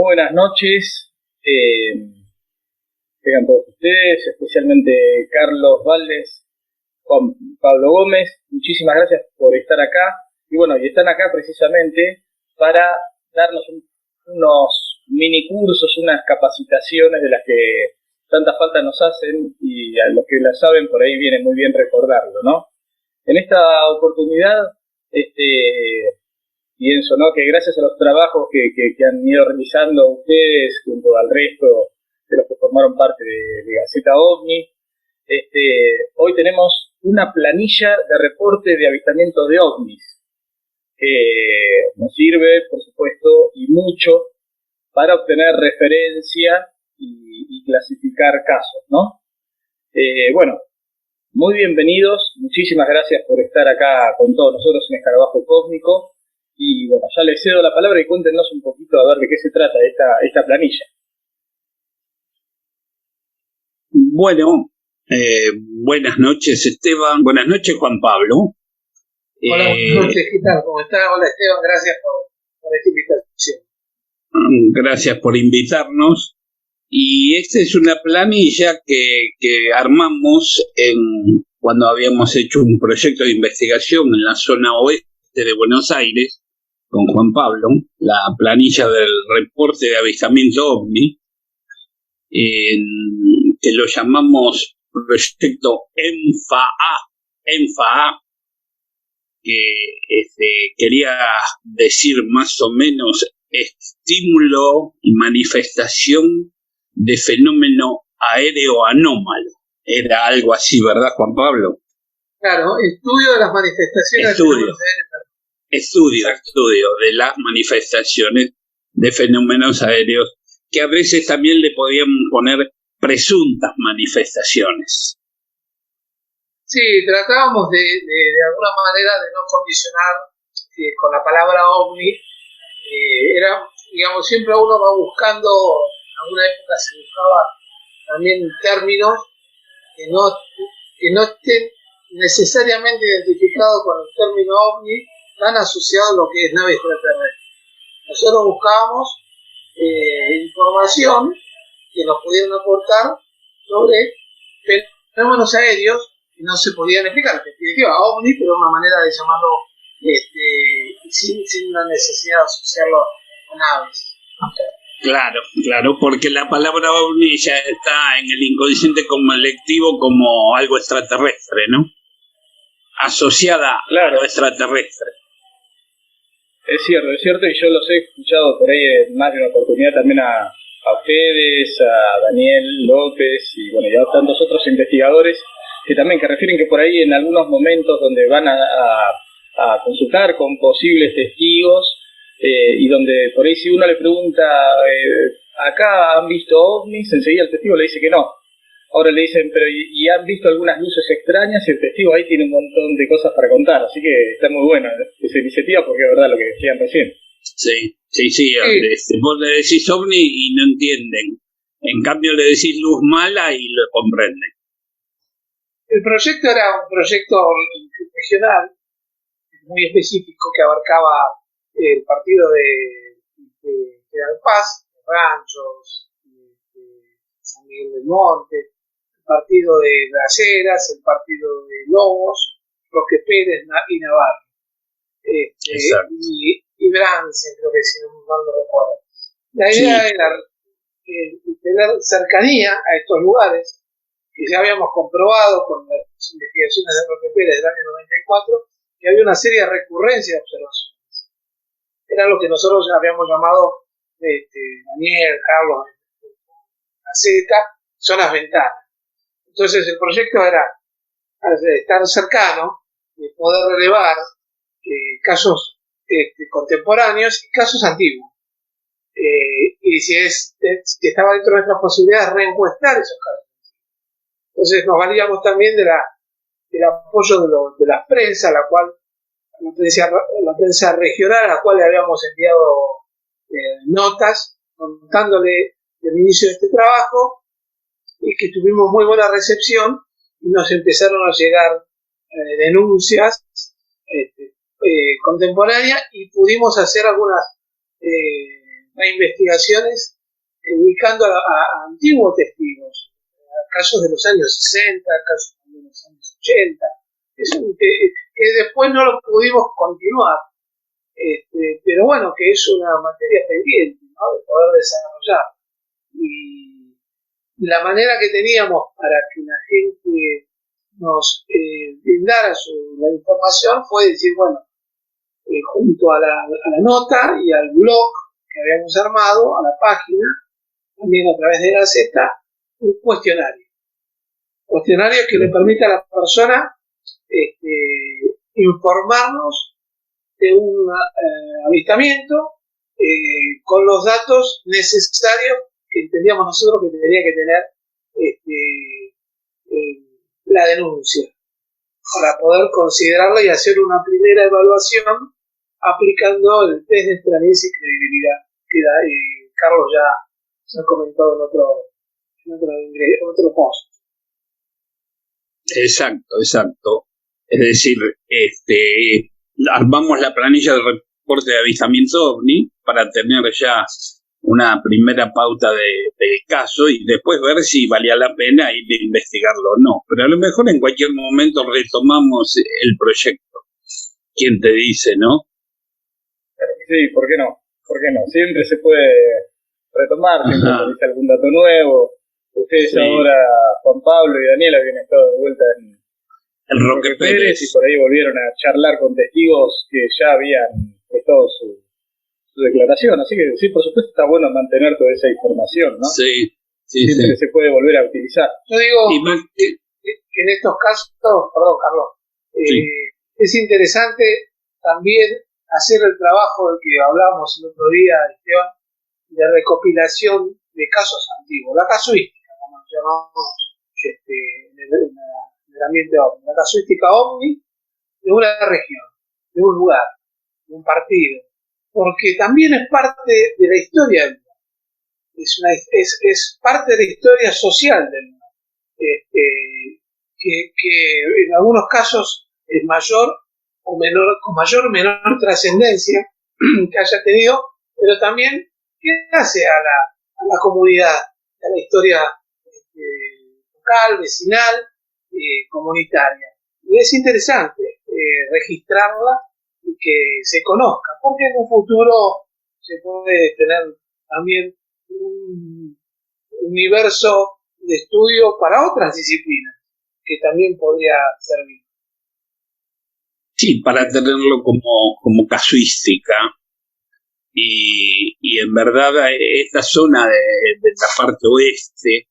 Muy buenas noches, tengan todos ustedes, especialmente Carlos Valdés, Juan Pablo Gómez. Muchísimas gracias por estar acá. Y bueno, y están acá precisamente para darnos unos mini cursos, unas capacitaciones de las que tanta falta nos hacen, y a los que las saben por ahí viene muy bien recordarlo, ¿no? En esta oportunidad, pienso, ¿no?, que gracias a los trabajos que han ido realizando ustedes junto al resto de los que formaron parte de Gaceta OVNI, hoy tenemos una planilla de reporte de avistamiento de ovnis que nos sirve, por supuesto, y mucho para obtener referencia y clasificar casos, ¿no? Bueno, muy bienvenidos, muchísimas gracias por estar acá con todos nosotros en Escarabajo Cósmico. Y bueno, ya les cedo la palabra y cuéntenos un poquito a ver de qué se trata esta planilla. Bueno, buenas noches Esteban, buenas noches Juan Pablo. Hola, buenas noches, ¿qué tal? ¿Cómo estás? Hola Esteban, gracias por esta invitación. Gracias por invitarnos. Y esta es una planilla que armamos cuando habíamos hecho un proyecto de investigación en la zona oeste de Buenos Aires, con Juan Pablo, la planilla del reporte de avistamiento OVNI, que lo llamamos proyecto ENFA-A, que quería decir más o menos estímulo y manifestación de fenómeno aéreo anómalo. Era algo así, ¿verdad, Juan Pablo? Claro, estudio de las manifestaciones. Estudio de las manifestaciones de fenómenos aéreos, que a veces también le podíamos poner presuntas manifestaciones. Sí, tratábamos de alguna manera de no condicionar con la palabra ovni. Era, digamos, siempre uno va buscando, en alguna época se buscaba también términos que no estén necesariamente identificados con el término ovni, tan asociado a lo que es nave extraterrestre. Nosotros buscábamos información que nos pudieran aportar sobre fenómenos aéreos que no se podían explicar. En definitiva, ovni, pero una manera de llamarlo sin la necesidad de asociarlo a naves. Claro, porque la palabra ovni ya está en el inconsciente colectivo como algo extraterrestre, ¿no? Asociada a lo extraterrestre. Es cierto, y yo los he escuchado por ahí en más de una oportunidad también a ustedes, a Daniel López y bueno, y a tantos otros investigadores que refieren que por ahí en algunos momentos donde van a consultar con posibles testigos y donde por ahí si uno le pregunta acá han visto ovnis, enseguida el testigo le dice que no. Ahora le dicen, pero ¿y han visto algunas luces extrañas? Y el testigo ahí tiene un montón de cosas para contar. Así que está muy buena esa iniciativa porque es verdad lo que decían recién. Sí. Vos le decís ovni y no entienden. En cambio le decís luz mala y lo comprenden. El proyecto era un proyecto regional, muy específico, que abarcaba el partido de General Paz, Ranchos, San Miguel del Monte, el partido de Braceras, el partido de Lobos, Roque Pérez y Navarro. Y Brance, creo que si no mal lo recuerdo. La idea era tener cercanía a estos lugares que ya habíamos comprobado con las investigaciones de Roque Pérez del año 94, que había una serie de recurrencias de observaciones. Era lo que nosotros habíamos llamado Daniel, Carlos, Gaceta, zonas ventanas. Entonces el proyecto era estar cercano, poder relevar casos contemporáneos y casos antiguos. Y si estaba dentro de nuestras posibilidades reencuestar esos casos. Entonces nos valíamos también del apoyo de la prensa, la prensa regional, a la cual le habíamos enviado notas contándole el inicio de este trabajo, y que tuvimos muy buena recepción y nos empezaron a llegar denuncias contemporáneas y pudimos hacer algunas a investigaciones ubicando a antiguos testigos, a casos de los años 60, casos de los años 80, que después no lo pudimos continuar, pero bueno, que es una materia pendiente, ¿no?, de poder desarrollar. Y la manera que teníamos para que la gente nos brindara la información fue decir, bueno, junto a la nota y al blog que habíamos armado, a la página, también a través de Gaceta, un cuestionario que le permite a la persona informarnos de un avistamiento con los datos necesarios que entendíamos nosotros que tendría que tener la denuncia para poder considerarla y hacer una primera evaluación aplicando el test de extrañeza y credibilidad que Carlos ya ha comentado en otro post. Exacto. Es decir, armamos la planilla del reporte de avistamiento OVNI para tener ya una primera pauta del caso y después ver si valía la pena ir a investigarlo o no. Pero a lo mejor en cualquier momento retomamos el proyecto. ¿Quién te dice, no? Sí, ¿por qué no? Siempre se puede retomar, siempre aparece algún dato nuevo. Ustedes ahora, Juan Pablo y Daniel, habían estado de vuelta en Roque Pérez y por ahí volvieron a charlar con testigos que ya habían prestado su declaración. Así que sí, por supuesto está bueno mantener toda esa información, ¿no? Sí. Siempre se puede volver a utilizar. Yo digo que en estos casos, perdón, Carlos, es interesante también hacer el trabajo del que hablábamos el otro día, Esteban, de recopilación de casos antiguos, la casuística, como nos llamamos en el ambiente OVNI, la casuística OVNI de una región, de un lugar, de un partido, porque también es parte de la historia del mundo, es parte de la historia social del mundo, que en algunos casos es mayor o menor, con mayor o menor trascendencia que haya tenido, pero también que hace a la comunidad, a la historia local, vecinal, comunitaria. Y es interesante registrarla y que se conozca, porque en un futuro se puede tener también un universo de estudio para otras disciplinas que también podría servir. Sí, para tenerlo como casuística. Y en verdad esta zona de la parte oeste,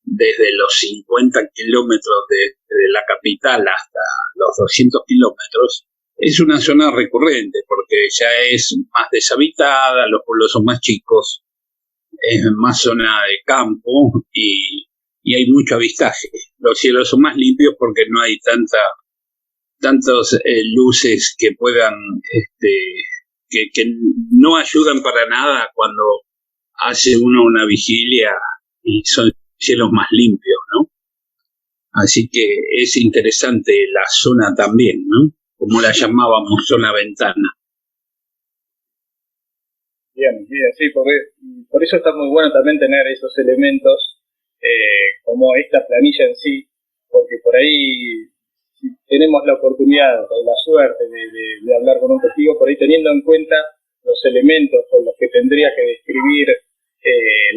desde los 50 kilómetros de la capital hasta los 200 kilómetros, es una zona recurrente porque ya es más deshabitada, los pueblos son más chicos, es más zona de campo y hay mucho avistaje. Los cielos son más limpios porque no hay tantas luces que puedan que no ayudan para nada cuando hace uno una vigilia y son cielos más limpios, ¿no? Así que es interesante la zona también, ¿no? Como la llamábamos, zona ventana. Bien, sí, por eso está muy bueno también tener esos elementos como esta planilla en sí, porque por ahí si tenemos la oportunidad o la suerte de hablar con un testigo, por ahí teniendo en cuenta los elementos con los que tendría que describir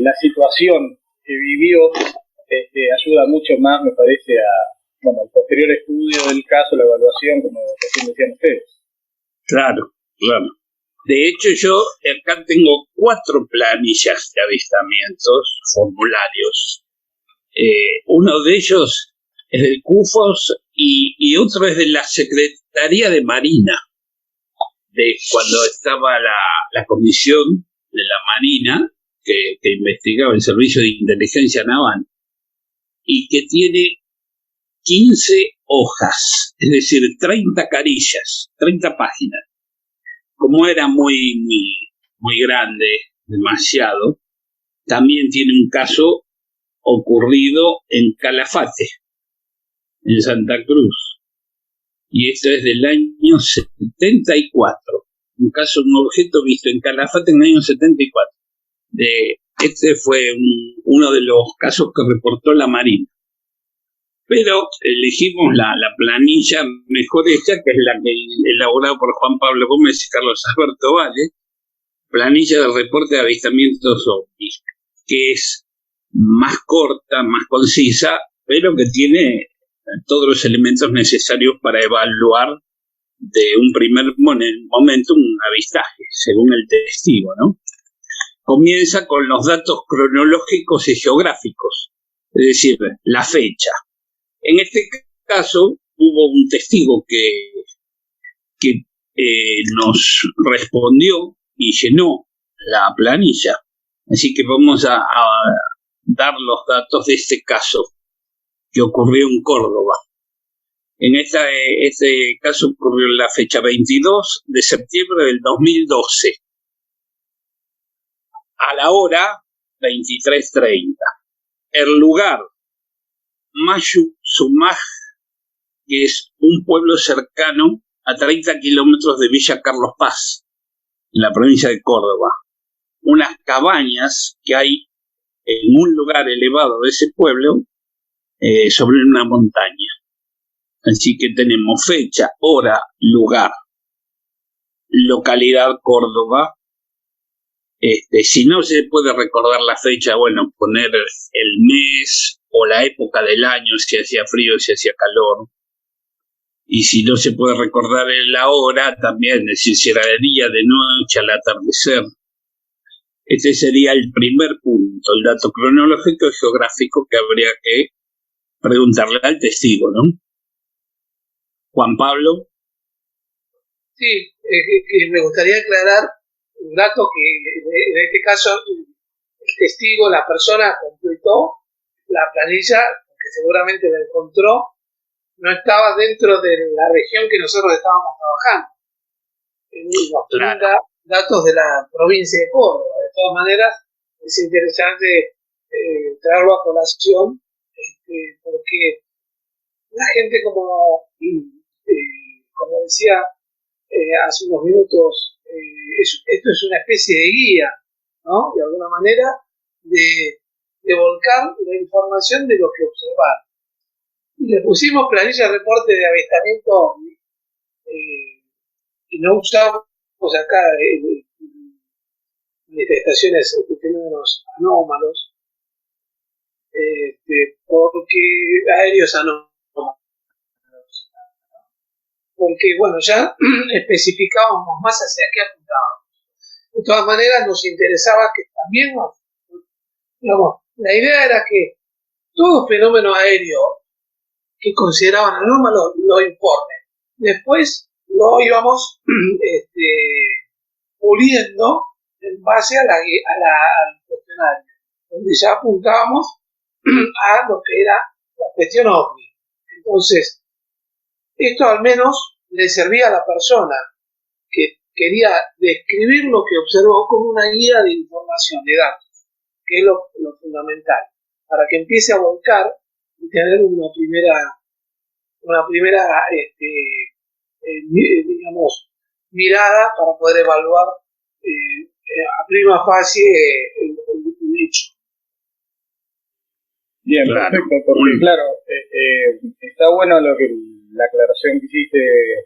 la situación que vivió, ayuda mucho más, me parece, al posterior estudio del caso, la evaluación, como recién decían ustedes. Claro. De hecho, yo acá tengo 4 planillas de avistamientos, formularios. Uno de ellos es del CUFOS y otro es de la Secretaría de Marina, de cuando estaba la comisión de la Marina que investigaba el Servicio de Inteligencia Naval y que tiene 15 hojas, es decir, 30 carillas, 30 páginas. Como era muy grande, demasiado, también tiene un caso ocurrido en Calafate, en Santa Cruz. Y esto es del año 74. un caso, un objeto visto en Calafate en el año 74. Este fue uno de los casos que reportó la Marina. Pero elegimos la planilla mejor hecha, que es la que elaborada por Juan Pablo Gómez y Carlos Alberto Vale, planilla de reporte de avistamientos ovnis, que es más corta, más concisa, pero que tiene todos los elementos necesarios para evaluar de un primer momento un avistaje, según el testigo, ¿no? Comienza con los datos cronológicos y geográficos, es decir, la fecha. En este caso, hubo un testigo que nos respondió y llenó la planilla. Así que vamos a dar los datos de este caso que ocurrió en Córdoba. En este caso ocurrió en la fecha 22 de septiembre del 2012, a la hora 23:30. El lugar, Mayu Sumaj, que es un pueblo cercano a 30 kilómetros de Villa Carlos Paz, en la provincia de Córdoba. Unas cabañas que hay en un lugar elevado de ese pueblo, sobre una montaña. Así que tenemos fecha, hora, lugar, localidad Córdoba. Si no se puede recordar la fecha, bueno, poner el mes o la época del año, si hacía frío, si hacía calor. Y si no se puede recordar la hora, también, es decir, si era de día, de noche, al atardecer. Este sería el primer punto, el dato cronológico y geográfico que habría que preguntarle al testigo, ¿no? Juan Pablo. Sí, me gustaría aclarar un dato que en este caso el testigo, la persona completó la planilla, que seguramente la encontró, no estaba dentro de la región que nosotros estábamos trabajando. Nos brinda datos de la provincia de Córdoba. De todas maneras, es interesante traerlo a colación, porque la gente, como decía hace unos minutos, esto es una especie de guía, ¿no? De alguna manera, de volcar la información de lo que observar. Y le pusimos planilla de reporte de avistamiento y no usamos acá manifestaciones de fenómenos anómalos, porque aéreos anómalos, porque bueno, ya especificábamos más hacia qué apuntábamos. De todas maneras nos interesaba que también, digamos, la idea era que todo fenómeno aéreo que consideraban anómalo lo informen. Después lo íbamos puliendo en base al cuestionario, donde ya apuntábamos a lo que era la cuestión ovni. Entonces, esto al menos le servía a la persona que quería describir lo que observó como una guía de información, de datos, que es lo fundamental, para que empiece a volcar y tener una primera digamos, mirada para poder evaluar a prima facie el hecho. Bien, claro. Perfecto, porque claro, está bueno la aclaración que hiciste,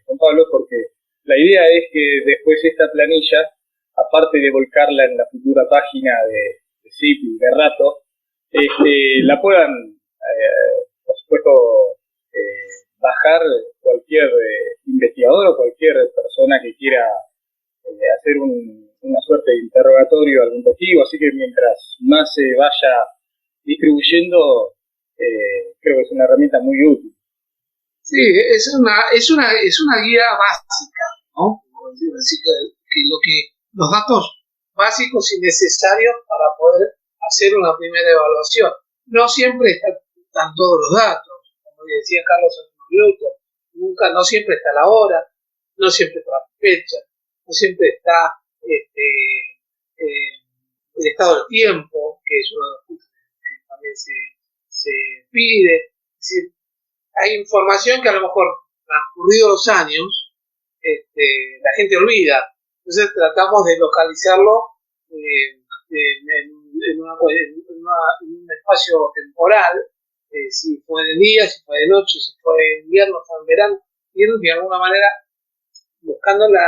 Juan Pablo, porque la idea es que después esta planilla, aparte de volcarla en la futura página de CIPI, de Rato, la puedan, por supuesto, bajar cualquier investigador o cualquier persona que quiera hacer una suerte de interrogatorio a algún testigo, así que mientras más se vaya distribuyendo, creo que es una herramienta muy útil. Sí, es una guía básica, ¿no? Así que los datos básicos y necesarios para poder hacer una primera evaluación. No siempre están todos los datos, como decía Carlos hace unos minutos, no siempre está la hora, no siempre está la fecha, no siempre está el estado del tiempo, que es uno de los puntos que también se pide. Es decir, hay información que a lo mejor transcurridos los años la gente olvida. Entonces tratamos de localizarlo en un espacio temporal, si fue de día, si fue de noche, si fue de invierno, si fue en verano, y de alguna manera buscando la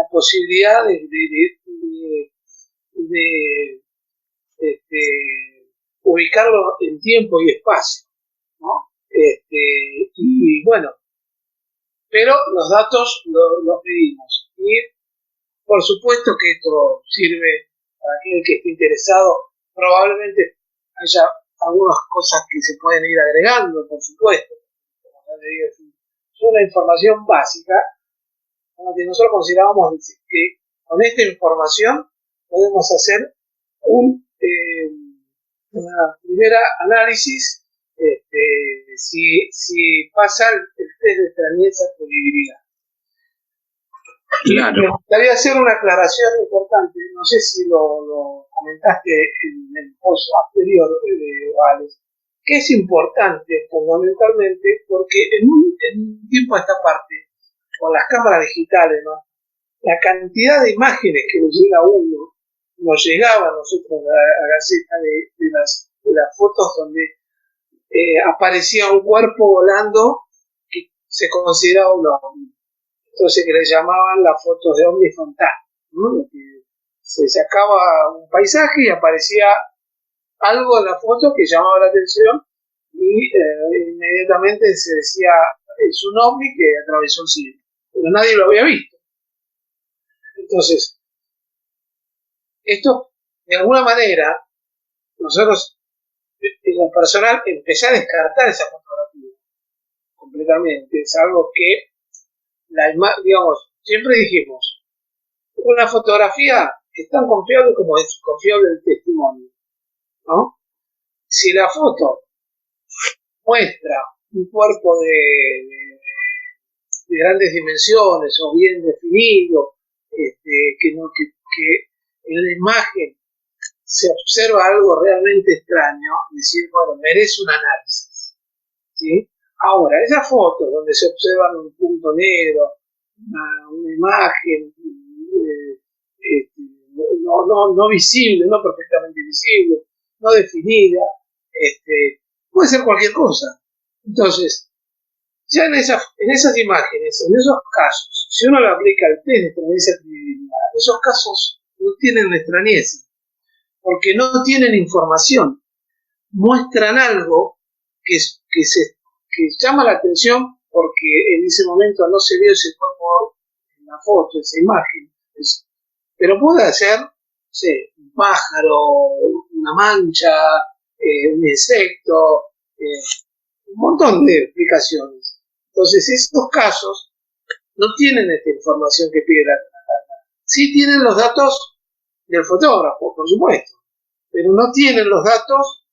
posibilidad de ubicarlo en tiempo y espacio, ¿no? Y bueno, pero los datos los pedimos. Y por supuesto que esto sirve para aquel que esté interesado. Probablemente haya algunas cosas que se pueden ir agregando, por supuesto. Como ya le digo, es una información básica, que nosotros considerábamos que con esta información podemos hacer una primera análisis si pasa el test de extrañeza o credibilidad. Claro. Me gustaría hacer una aclaración importante, no sé si lo comentaste en el post anterior, Alex, que es importante fundamentalmente porque en un tiempo a esta parte, con las cámaras digitales, ¿no?, la cantidad de imágenes que nos llega a uno, nos llegaba a nosotros a Gaceta de las fotos donde aparecía un cuerpo volando que se consideraba un ovni. Entonces que le llamaban las fotos de ovni fantasma, ¿no? Se sacaba un paisaje y aparecía algo en la foto que llamaba la atención y inmediatamente se decía es un ovni que atravesó el cielo, pero nadie lo había visto. Entonces, esto de alguna manera nosotros en lo personal empecé a descartar esa fotografía completamente. Es algo que digamos, siempre dijimos, una fotografía es tan confiable como es confiable el testimonio, ¿no? Si la foto muestra un cuerpo de grandes dimensiones o bien definido, que en la imagen se observa algo realmente extraño, decir, bueno, merece un análisis, ¿sí? Ahora, esas fotos donde se observan un punto negro, una imagen no visible, no perfectamente visible, no definida, puede ser cualquier cosa. Entonces, ya en esas imágenes, en esos casos, si uno le aplica el test de extrañeza credibilidad, esos casos no tienen extrañeza, porque no tienen información, muestran algo que llama la atención porque en ese momento no se vio ese cuerpo en la foto, esa imagen. Pero puede ser, no sé, un pájaro, una mancha, un insecto, un montón de explicaciones. Entonces, estos casos no tienen esta información que pide la carta. Sí tienen los datos del fotógrafo, por supuesto, pero no tienen los datos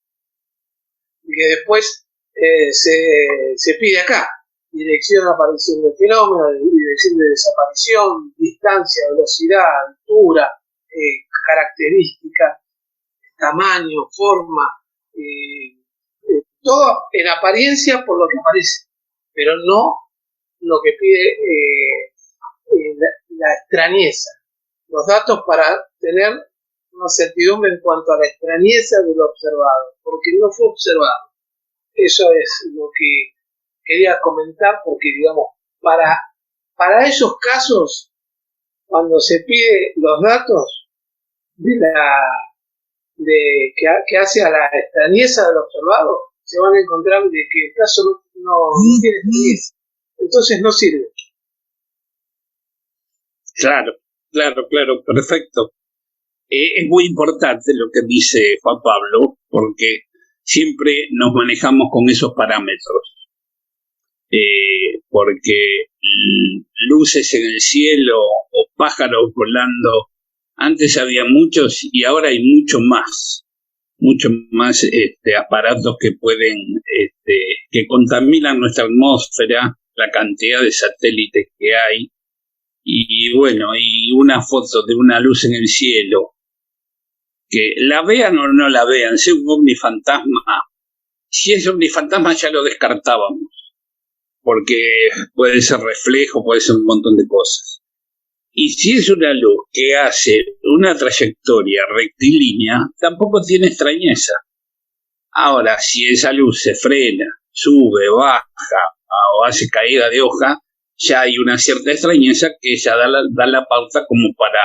que después se pide acá: dirección de aparición del fenómeno, dirección de desaparición, distancia, velocidad, altura, características, tamaño, forma, todo en apariencia por lo que aparece, pero no lo que pide la extrañeza, los datos para tener una certidumbre en cuanto a la extrañeza de lo observado, porque no fue observado. Eso es lo que quería comentar, porque digamos, para esos casos, cuando se pide los datos que hace a la extrañeza del observado, se van a encontrar de que el caso no tiene extrañeza, entonces no sirve. Claro, perfecto. Es muy importante lo que dice Juan Pablo, porque siempre nos manejamos con esos parámetros. Porque luces en el cielo o pájaros volando, antes había muchos y ahora hay mucho más aparatos que pueden, que contaminan nuestra atmósfera, la cantidad de satélites que hay. Y bueno, y una foto de una luz en el cielo, que la vean o no la vean, sea un ovni fantasma, si es ovni fantasma ya lo descartábamos, porque puede ser reflejo, puede ser un montón de cosas. Y si es una luz que hace una trayectoria rectilínea, tampoco tiene extrañeza. Ahora, si esa luz se frena, sube, baja o hace caída de hoja, ya hay una cierta extrañeza que ya da la pauta como para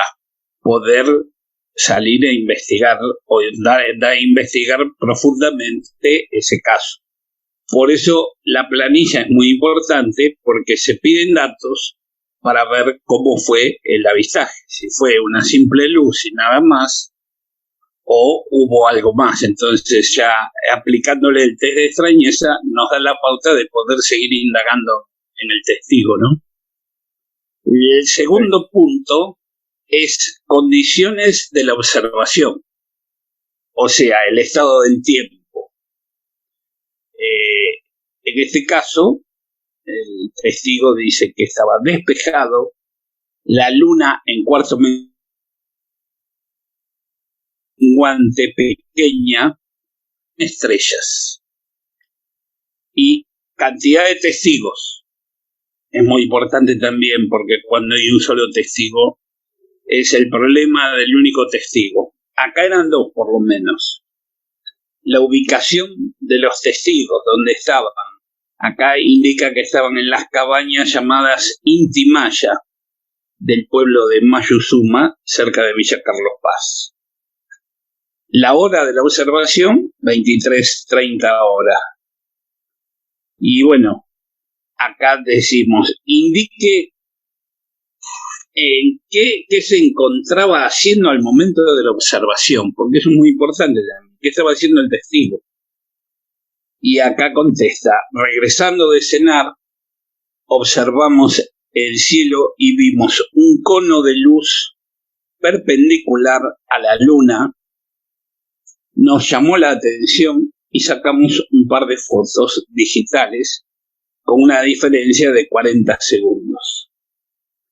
poder salir a investigar o a investigar profundamente ese caso. Por eso la planilla es muy importante, porque se piden datos para ver cómo fue el avistaje, si fue una simple luz y nada más, o hubo algo más. Entonces ya aplicándole el test de extrañeza nos da la pauta de poder seguir indagando en el testigo, ¿no? Y el segundo punto es condiciones de la observación, o sea, el estado del tiempo. En este caso, el testigo dice que estaba despejado, la luna en cuarto menguante pequeña, estrellas. Y cantidad de testigos. Es muy importante también, porque cuando hay un solo testigo es el problema del único testigo. Acá eran dos por lo menos. La ubicación de los testigos, donde estaban. Acá indica que estaban en las cabañas llamadas Inti Maya, del pueblo de Mayuzuma, cerca de Villa Carlos Paz. La hora de la observación, 23:30 horas. Y bueno, acá decimos, indique en qué se encontraba haciendo al momento de la observación, porque eso es muy importante también. ¿Qué estaba haciendo el testigo? Y acá contesta, regresando de cenar, observamos el cielo y vimos un cono de luz perpendicular a la luna. Nos llamó la atención y sacamos un par de fotos digitales con una diferencia de 40 segundos.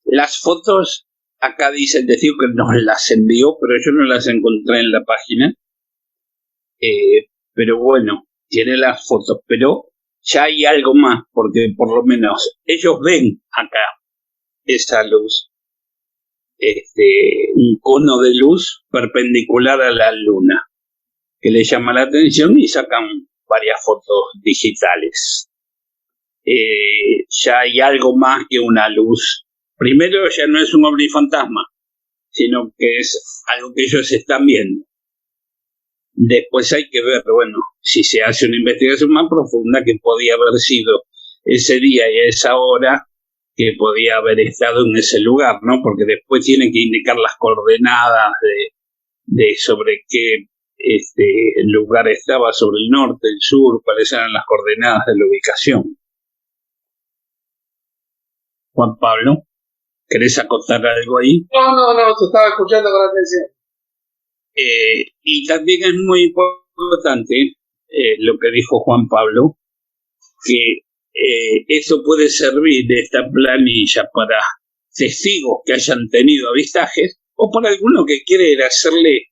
Las fotos, acá dice el testigo que nos las envió, pero yo no las encontré en la página. Pero bueno, tiene las fotos, pero ya hay algo más, porque por lo menos ellos ven acá esa luz, un cono de luz perpendicular a la luna, que le llama la atención y sacan varias fotos digitales. Ya hay algo más que una luz. Primero, ya no es un ovni fantasma, sino que es algo que ellos están viendo. Después hay que ver, bueno, si se hace una investigación más profunda, que podía haber sido ese día y a esa hora, que podía haber estado en ese lugar, ¿no? Porque después tienen que indicar las coordenadas de sobre qué lugar estaba, sobre el norte, el sur, cuáles eran las coordenadas de la ubicación. Juan Pablo, ¿querés acotar algo ahí? No, te estaba escuchando con atención. Y también es muy importante lo que dijo Juan Pablo, que eso puede servir de esta planilla para testigos que hayan tenido avistajes o para alguno que quiere hacerle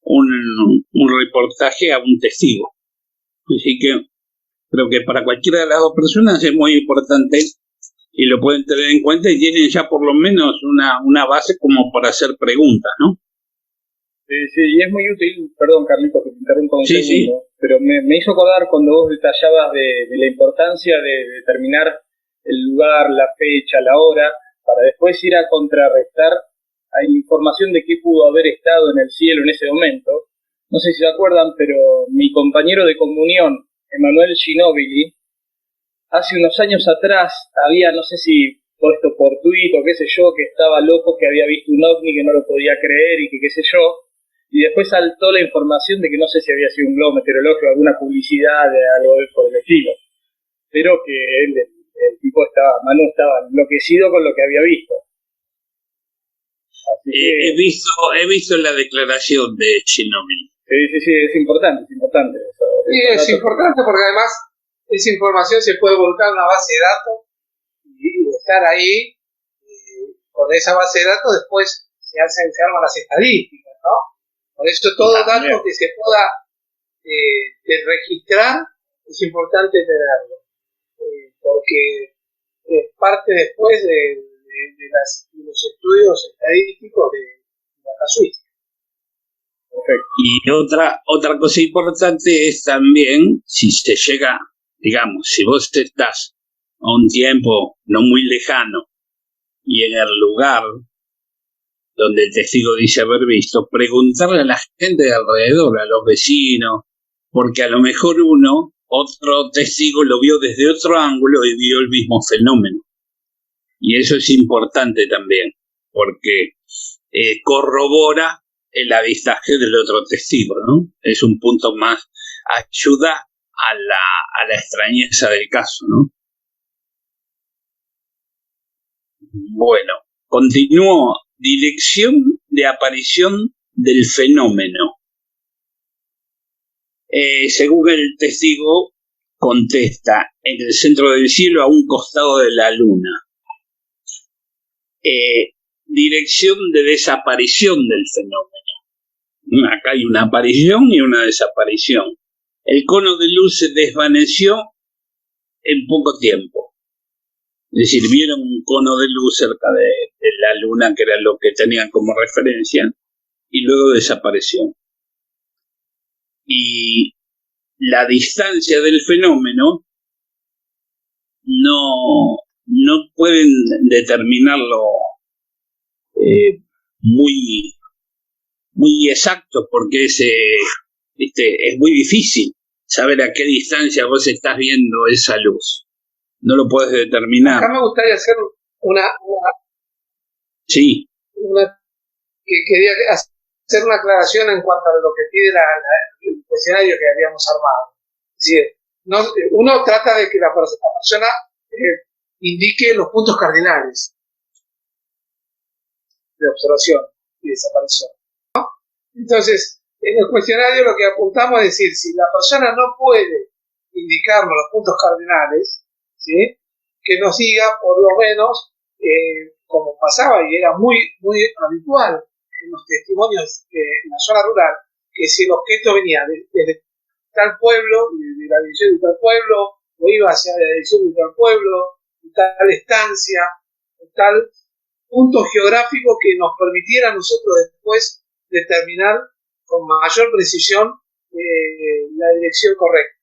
un reportaje a un testigo. Así que creo que para cualquiera de las dos personas es muy importante y lo pueden tener en cuenta y tienen ya por lo menos una base como para hacer preguntas, ¿no? Sí, y es muy útil, perdón Carlitos que te interrumpa un segundo, sí. Pero me hizo acordar cuando vos detallabas de la importancia de determinar el lugar, la fecha, la hora, para después ir a contrarrestar a información de qué pudo haber estado en el cielo en ese momento. No sé si se acuerdan, pero mi compañero de comunión, Emanuel Ginóbili, hace unos años atrás había, no sé si puesto por tuit o qué sé yo, que estaba loco, que había visto un ovni, que no lo podía creer y que qué sé yo. Y después saltó la información de que no sé si había sido un globo meteorológico, alguna publicidad de algo por el estilo. Pero que el tipo Manu estaba enloquecido con lo que había visto. Así que, he visto la declaración de Chernobyl. Sí, es importante eso. Sí, es importante porque además esa información se puede volcar en una base de datos y estar ahí con esa base de datos después se arman las estadísticas, ¿no? Por eso todo dato que se pueda registrar es importante tenerlo, porque es parte después de de los estudios estadísticos de la casuística. Perfecto. Y otra cosa importante es también, si se llega, digamos, si vos estás a un tiempo no muy lejano y en el lugar donde el testigo dice haber visto, preguntarle a la gente de alrededor, a los vecinos, porque a lo mejor otro testigo lo vio desde otro ángulo y vio el mismo fenómeno. Y eso es importante también, porque corrobora el avistaje del otro testigo, ¿no? Es un punto más, ayuda a la extrañeza del caso, ¿no? Bueno, continúo. Dirección de aparición del fenómeno. Según el testigo, contesta, en el centro del cielo a un costado de la luna. Dirección de desaparición del fenómeno. Acá hay una aparición y una desaparición. El cono de luz se desvaneció en poco tiempo. Es decir, vieron un cono de luz cerca de la luna, que era lo que tenían como referencia, y luego desapareció. Y la distancia del fenómeno no pueden determinarlo muy exacto, porque es muy difícil saber a qué distancia vos estás viendo esa luz. No lo puedes determinar. Acá me gustaría hacer sí. Quería hacer una aclaración en cuanto a lo que pide el cuestionario que habíamos armado. Es decir, uno trata de que la persona indique los puntos cardinales de observación y desaparición, ¿no? Entonces, en el cuestionario lo que apuntamos es decir, si la persona no puede indicarnos los puntos cardinales, ¿sí?, que nos diga por lo menos, como pasaba y era muy habitual en los testimonios en la zona rural, que si el objeto venía desde tal pueblo, de la dirección de tal pueblo, o iba hacia la dirección de tal pueblo, de tal estancia, de tal punto geográfico que nos permitiera a nosotros después determinar con mayor precisión la dirección correcta.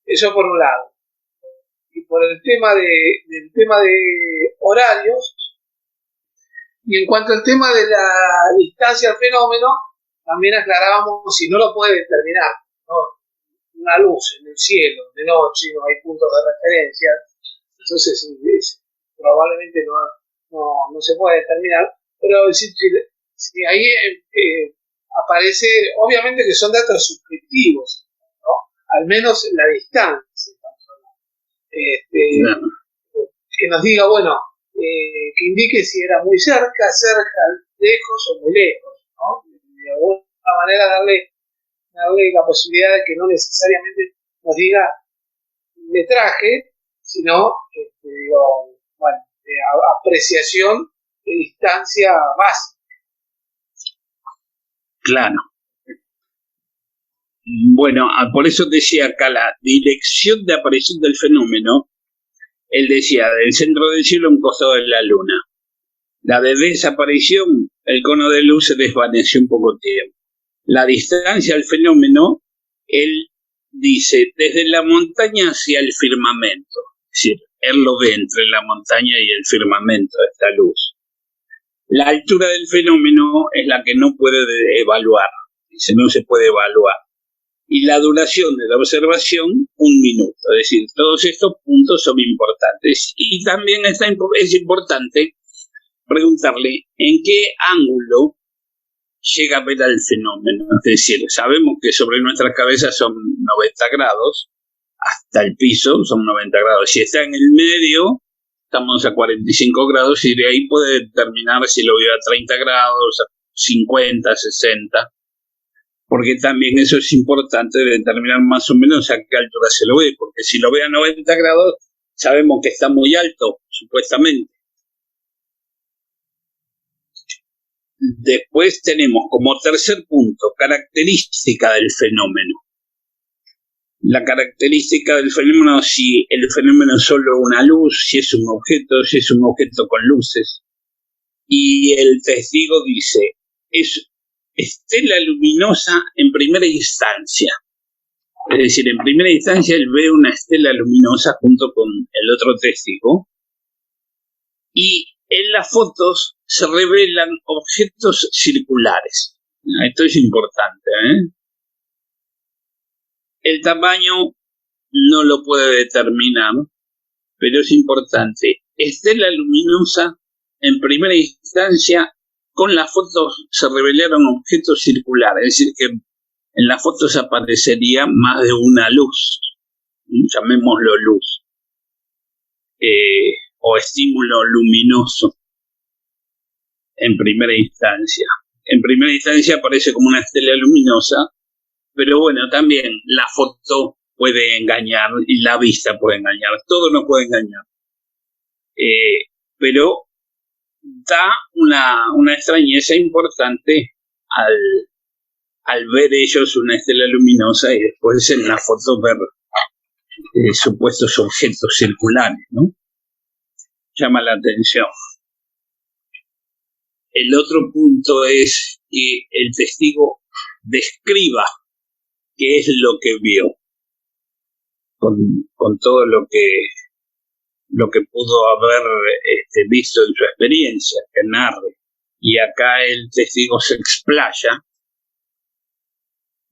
Eso por un lado. Y por el tema de horarios, y en cuanto al tema de la distancia al fenómeno, también aclarábamos si no lo puede determinar, ¿no? Una luz en el cielo, de noche, no hay puntos de referencia, entonces probablemente no se puede determinar, pero si ahí aparece, obviamente que son datos subjetivos, ¿no? Al menos la distancia. Que nos diga, bueno, que indique si era muy cerca, lejos o muy lejos, ¿no? De alguna manera darle la posibilidad de que no necesariamente nos diga metraje, sino apreciación de distancia básica. Claro. Bueno, por eso decía acá la dirección de aparición del fenómeno. Él decía, del centro del cielo a un costado de la luna. La de desaparición, el cono de luz se desvaneció en poco tiempo. La distancia al fenómeno, él dice, desde la montaña hacia el firmamento. Es decir, él lo ve entre la montaña y el firmamento, esta luz. La altura del fenómeno es la que no puede evaluar. Dice, no se puede evaluar. Y la duración de la observación, 1 minuto. Es decir, todos estos puntos son importantes. Y también es importante preguntarle en qué ángulo llega a ver al fenómeno. Es decir, sabemos que sobre nuestra cabeza son 90 grados, hasta el piso son 90 grados. Si está en el medio, estamos a 45 grados y de ahí puede determinar si lo vio a 30 grados, a 50, 60. Porque también eso es importante de determinar más o menos a qué altura se lo ve, porque si lo ve a 90 grados, sabemos que está muy alto, supuestamente. Después tenemos como tercer punto, característica del fenómeno. la característica del fenómeno, si el fenómeno es solo una luz, si es un objeto con luces. Y el testigo dice, es estela luminosa en primera instancia. Es decir, en primera instancia él ve una estela luminosa junto con el otro testigo. Y en las fotos se revelan objetos circulares. Esto es importante, ¿eh? El tamaño no lo puede determinar, pero es importante. Estela luminosa, en primera instancia, con las fotos se revelaron objetos circulares, es decir, que en las fotos aparecería más de una luz, llamémoslo luz, o estímulo luminoso, en primera instancia. En primera instancia aparece como una estela luminosa, pero bueno, también la foto puede engañar y la vista puede engañar, todo nos puede engañar. Pero da una extrañeza importante al ver ellos una estela luminosa y después en la foto ver supuestos objetos circulares, ¿no? Llama la atención. El otro punto es que el testigo describa qué es lo que vio con todo lo que pudo haber visto en su experiencia, que narre. Y acá el testigo se explaya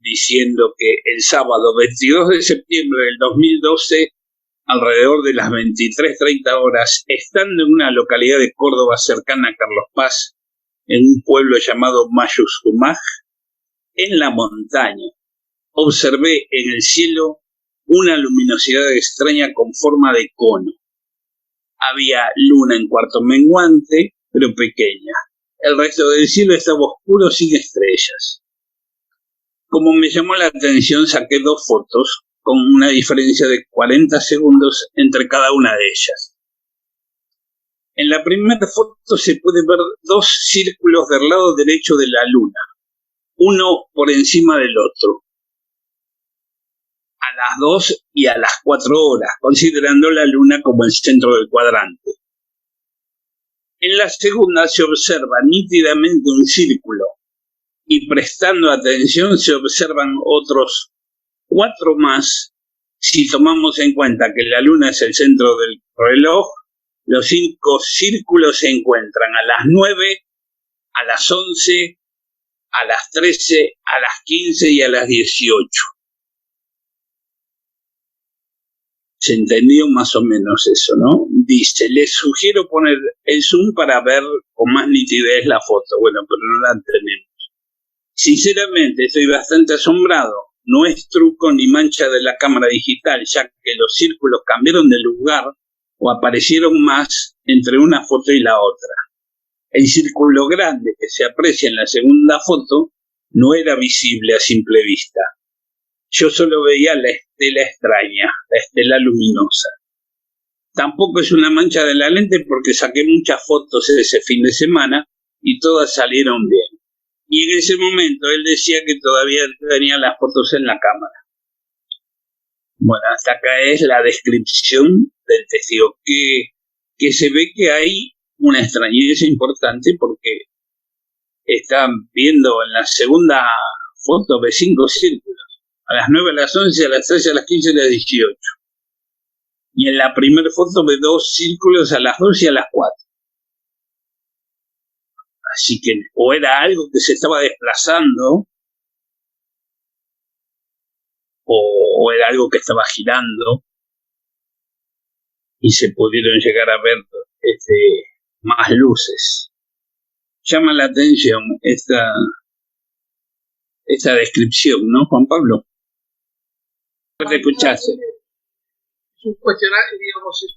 diciendo que el sábado 22 de septiembre del 2012, alrededor de las 23:30 horas, estando en una localidad de Córdoba cercana a Carlos Paz, en un pueblo llamado Mayuzumaj, en la montaña, observé en el cielo una luminosidad extraña con forma de cono. Había luna en cuarto menguante, pero pequeña. El resto del cielo estaba oscuro sin estrellas. Como me llamó la atención, saqué 2 fotos con una diferencia de 40 segundos entre cada una de ellas. En la primera foto se puede ver 2 círculos del lado derecho de la luna, uno por encima del otro, a las 2 y a las 4 horas, considerando la luna como el centro del cuadrante. En la segunda se observa nítidamente un círculo y prestando atención se observan otros 4 más. Si tomamos en cuenta que la luna es el centro del reloj, los 5 círculos se encuentran a las 9, a las 11, a las 13, a las 15 y a las 18. ¿Se entendió más o menos eso, no? Dice, les sugiero poner el zoom para ver con más nitidez la foto. Bueno, pero no la tenemos. Sinceramente, estoy bastante asombrado. No es truco ni mancha de la cámara digital, ya que los círculos cambiaron de lugar o aparecieron más entre una foto y la otra. El círculo grande que se aprecia en la segunda foto no era visible a simple vista. Yo solo veía la estela extraña, la estela luminosa. Tampoco es una mancha de la lente porque saqué muchas fotos ese fin de semana y todas salieron bien. Y en ese momento él decía que todavía tenía las fotos en la cámara. Bueno, hasta acá es la descripción del testigo, que se ve que hay una extrañeza importante porque están viendo en la segunda foto, ve 5 círculos. A las 9, a las 11, a las 13, a las 15 y a las 18. Y en la primera foto ve 2 círculos a las 2 y a las 4. Así que o era algo que se estaba desplazando o era algo que estaba girando y se pudieron llegar a ver más luces. Llama la atención esta descripción, ¿no, Juan Pablo? ¿Te escuchaste? Es un cuestionario, digamos, es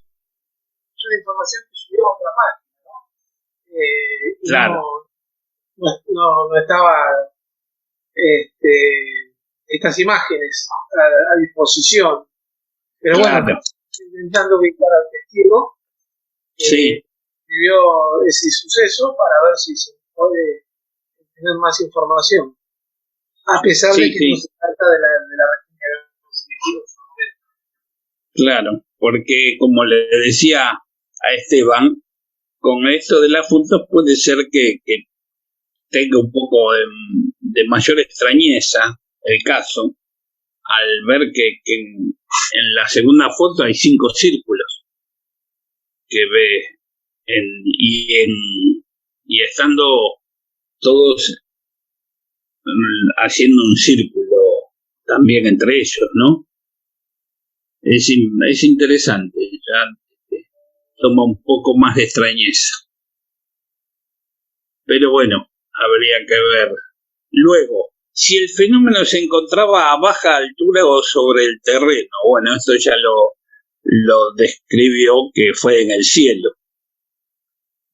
una información que subió a otra página, ¿no? Claro. No estaba estas imágenes a disposición. Pero claro. Bueno, intentando ubicar al testigo, sí. vivió ese suceso para ver si se puede tener más información. A pesar de que no se trata de la región que habíamos testigos. Claro, porque como le decía a Esteban, con esto de las fotos puede ser que tenga un poco de mayor extrañeza el caso, al ver que en la segunda foto hay 5 círculos que ve y estando todos haciendo un círculo también entre ellos, ¿no? Es interesante, ya toma un poco más de extrañeza. Pero bueno, habría que ver. Luego, si el fenómeno se encontraba a baja altura o sobre el terreno, bueno, esto ya lo describió que fue en el cielo.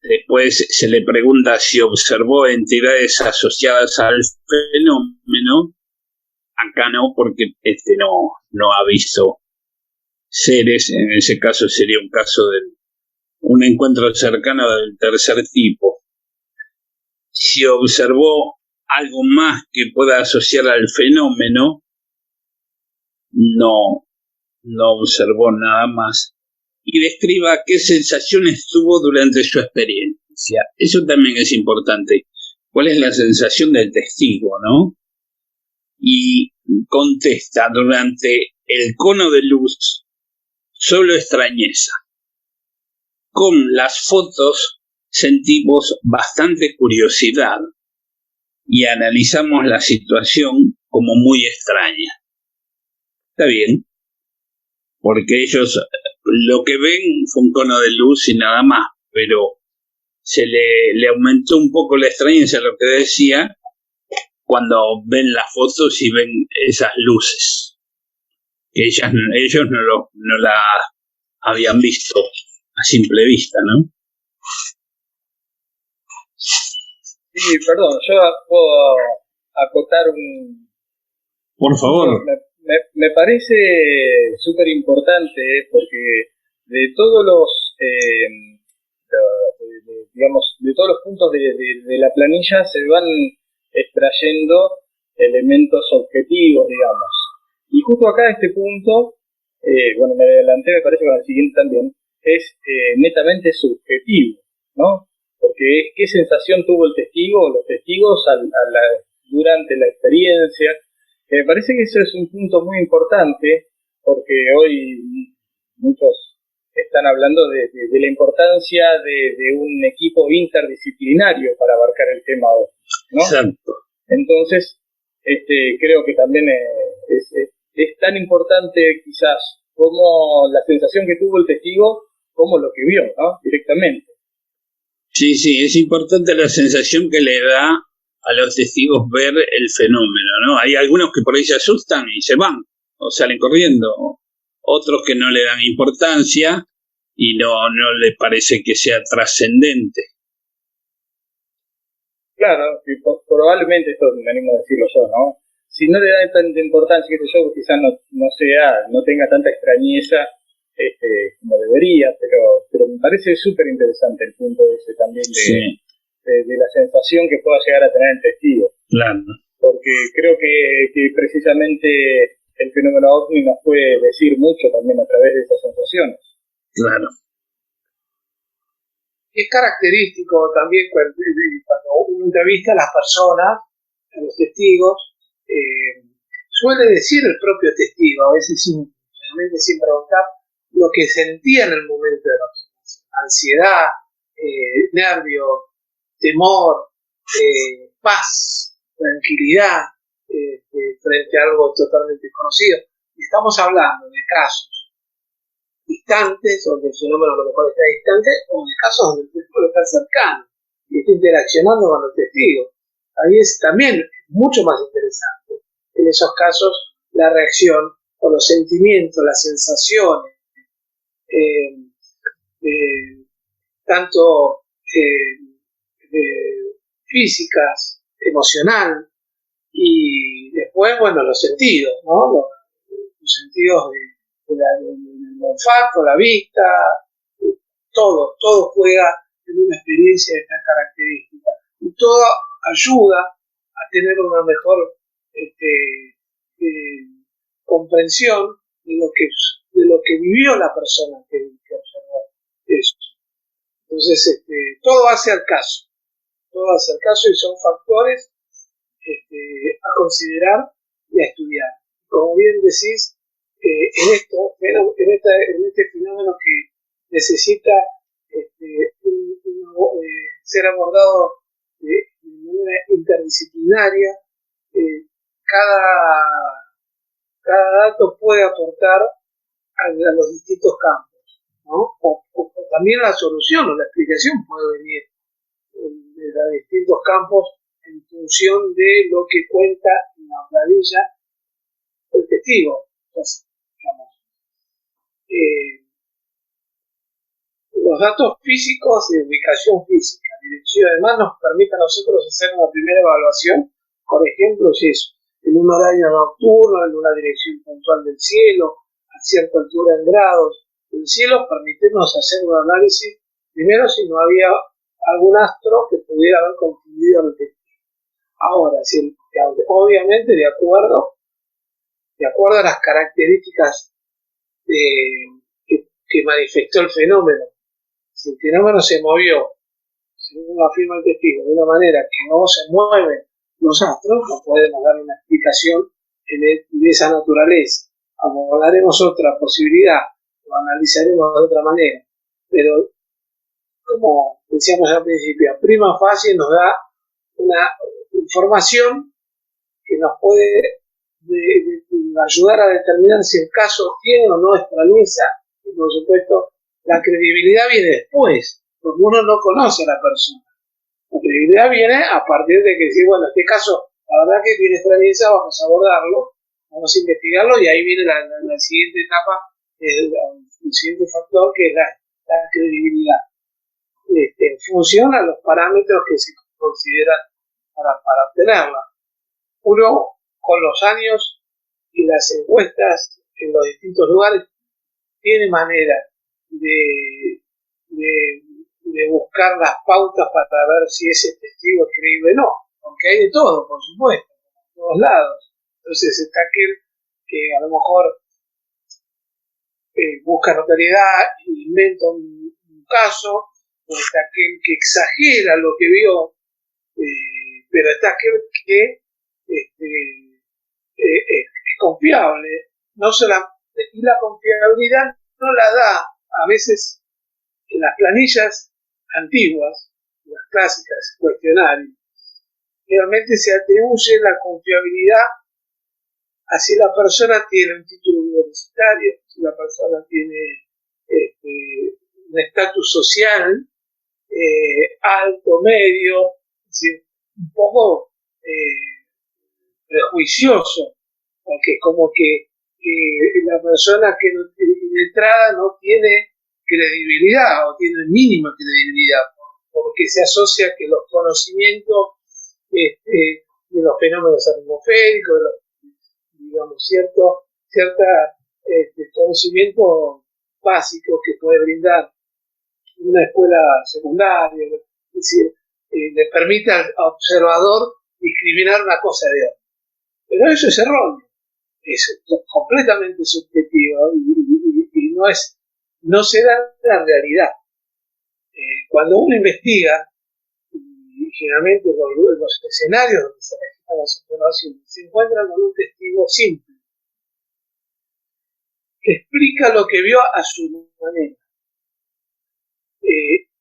Después se le pregunta si observó entidades asociadas al fenómeno. Acá no, porque no ha visto seres. En ese caso sería un caso de un encuentro cercano del tercer tipo. Si observó algo más que pueda asociar al fenómeno, no observó nada más. Y describa qué sensaciones tuvo durante su experiencia. Eso también es importante. ¿Cuál es la sensación del testigo, no? Y contesta: durante el cono de luz, solo extrañeza. Con las fotos sentimos bastante curiosidad y analizamos la situación como muy extraña. Está bien, porque ellos lo que ven fue un cono de luz y nada más, pero se le aumentó un poco la extrañeza a lo que decía cuando ven las fotos y ven esas luces, que ellos no la habían visto a simple vista, ¿no? Sí, perdón, yo puedo acotar Por favor. Me parece súper importante, porque de todos los, digamos, de todos los puntos de la planilla se van extrayendo elementos objetivos, digamos. Y justo acá este punto, bueno, me adelanté, me parece, con el siguiente también, es netamente subjetivo, ¿no? Porque qué sensación tuvo el testigo o los testigos durante la experiencia. Me parece que eso es un punto muy importante, porque hoy muchos están hablando de la importancia de un equipo interdisciplinario para abarcar el tema hoy, ¿no? Exacto. Entonces, creo que también es tan importante quizás como la sensación que tuvo el testigo, como lo que vio, ¿no? Directamente. Sí, es importante la sensación que le da a los testigos ver el fenómeno, ¿no? Hay algunos que por ahí se asustan y se van, o salen corriendo, otros que no le dan importancia y no le parece que sea trascendente. Claro, probablemente esto me animo a decirlo yo, ¿no? Si no le da tanta importancia, qué sé yo, quizás no tenga tanta extrañeza como debería, pero me parece súper interesante el punto ese también de la sensación que pueda llegar a tener el testigo. Claro. Porque creo que precisamente el fenómeno OVNI nos puede decir mucho también a través de esas sensaciones. Claro. Es característico también cuando uno entrevista a las personas, a los testigos, suele decir el propio testigo, a veces sin preguntar, lo que sentía en el momento de la observación: ansiedad, nervio, temor, paz, tranquilidad, frente a algo totalmente desconocido. Estamos hablando de casos distantes, donde el fenómeno a lo mejor está distante, o de casos donde el testigo está cercano y está interaccionando con los testigos. Ahí es también mucho más interesante. En esos casos, la reacción o los sentimientos, las sensaciones, tanto físicas, emocional, y después, bueno, los sentidos, ¿no? Los sentidos del olfato, la vista, todo juega en una experiencia de estas características, y todo ayuda a tener una mejor comprensión de lo que vivió la persona que observó eso. Entonces, todo hace al caso y son factores a considerar y a estudiar. Como bien decís, en este fenómeno que necesita ser abordado de manera interdisciplinaria, cada dato puede aportar a los distintos campos, ¿no? O también la solución o la explicación puede venir de los distintos campos en función de lo que cuenta en la planilla el testigo. Entonces, digamos, los datos físicos de ubicación física, dirección, además nos permite a nosotros hacer una primera evaluación, por ejemplo, si es en un horario nocturno, en una dirección puntual del cielo, a cierta altura en grados del cielo, permitirnos hacer un análisis, primero si no había algún astro que pudiera haber confundido el testigo. Ahora, si, obviamente de acuerdo a las características que manifestó el fenómeno. Si el fenómeno se movió, según afirma el testigo, de una manera que no se mueven los astros, no podemos dar una explicación de esa naturaleza. Abordaremos otra posibilidad, lo analizaremos de otra manera. Pero, como decíamos al principio, prima facie nos da una información que nos puede ayudar a determinar si el caso tiene o no extrañeza. Y por supuesto, la credibilidad viene después, porque uno no conoce a la persona. La credibilidad viene a partir de que decir, bueno, este caso, la verdad que tiene extrañeza, vamos a abordarlo, vamos a investigarlo, y ahí viene la siguiente etapa, el siguiente factor, que es la credibilidad. En función a los parámetros que se consideran para obtenerla. Uno, con los años y las encuestas en los distintos lugares, tiene manera de buscar las pautas para ver si ese testigo es creíble o no, porque hay de todo, por supuesto, en todos lados. Entonces está aquel que a lo mejor busca notoriedad, inventa un caso, o está aquel que exagera lo que vio, pero está aquel que es confiable, y la confiabilidad no la da a veces en las planillas antiguas, las clásicas, cuestionarios. Realmente se atribuye la confiabilidad a si la persona tiene un título universitario, si la persona tiene un estatus social alto, medio, es decir, un poco prejuicioso, porque como que la persona que de entrada no tiene credibilidad o tiene mínima credibilidad, porque se asocia que los conocimientos de los fenómenos atmosféricos, digamos, cierta conocimiento básico que puede brindar una escuela secundaria, es decir, le permite al observador discriminar una cosa de otra. Pero eso es erróneo, es completamente subjetivo y no se da la realidad. Cuando uno investiga, y generalmente los escenarios donde se registran las observaciones, se encuentran con un testigo simple, que explica lo que vio a su manera.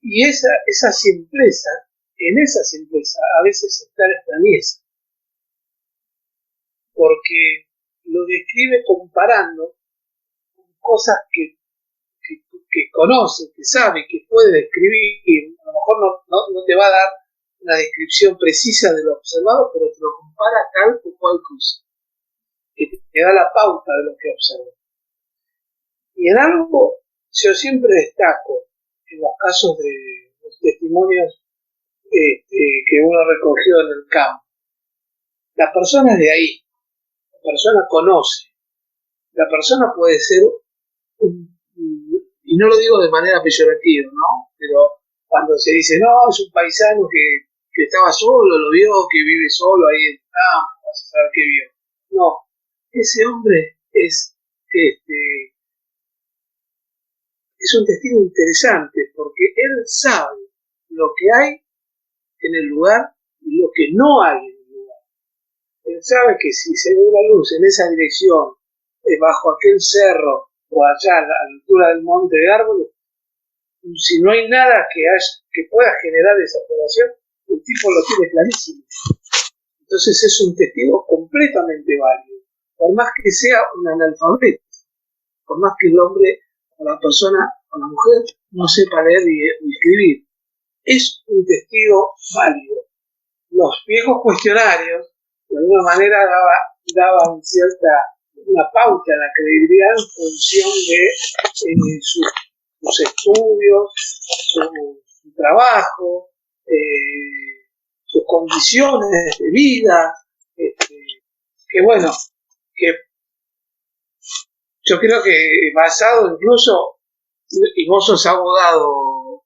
Y esa simpleza, en esa simpleza a veces está la extrañeza, porque lo describe comparando con cosas que conoce, que sabe, que puede describir. A lo mejor no te va a dar una descripción precisa de lo observado, pero te lo compara tal o cual cosa, que te da la pauta de lo que observa. Y en algo yo siempre destaco, en los casos de los testimonios que uno recogió en el campo, la persona es de ahí, la persona conoce, la persona puede ser y no lo digo de manera peyorativa, ¿no? Pero cuando se dice, no, es un paisano que estaba solo, lo vio, que vive solo ahí en el campo, vas a saber qué vio. No, ese hombre es, es un testigo interesante porque él sabe lo que hay en el lugar y lo que no hay en el lugar. Él sabe que si se ve la luz en esa dirección, bajo aquel cerro o allá a la altura del monte de árboles, si no hay nada que pueda generar esa población, el tipo lo tiene clarísimo. Entonces es un testigo completamente válido, por más que sea un analfabeto, por más que el hombre o la persona o la mujer no sepa leer y escribir. Es un testigo válido. Los viejos cuestionarios, de alguna manera, daban una pauta a la credibilidad en función de sus estudios, su trabajo, sus condiciones de vida, que bueno, que yo creo que basado incluso, y vos sos abogado,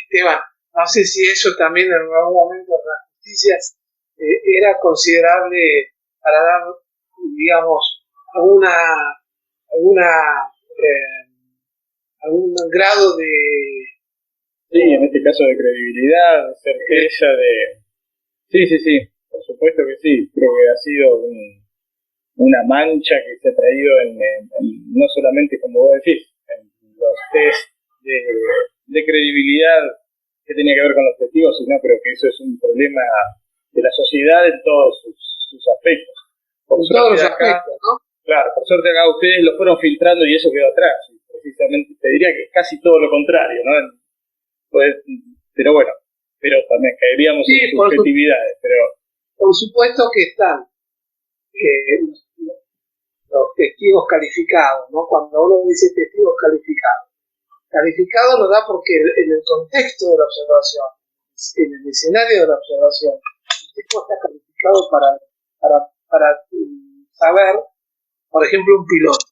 Esteban, no sé si eso también en algún momento en la justicia era considerable para dar, digamos, algún grado de... Sí, en este caso de credibilidad, de certeza, de... Sí, por supuesto que sí. Creo que ha sido una mancha que se ha traído no solamente, como vos decís, en los test de credibilidad que tenía que ver con los testigos, sino creo que eso es un problema de la sociedad en todos sus aspectos. Por todos los aspectos, ¿no? Claro, por suerte acá ustedes lo fueron filtrando y eso quedó atrás. Precisamente te diría que es casi todo lo contrario, ¿no? Pero bueno, pero también caeríamos en subjetividades. Por supuesto que están los testigos calificados, ¿no? Cuando uno dice testigos calificado lo da porque en el contexto de la observación, en el escenario de la observación, el testigo está calificado para saber, por ejemplo, un piloto.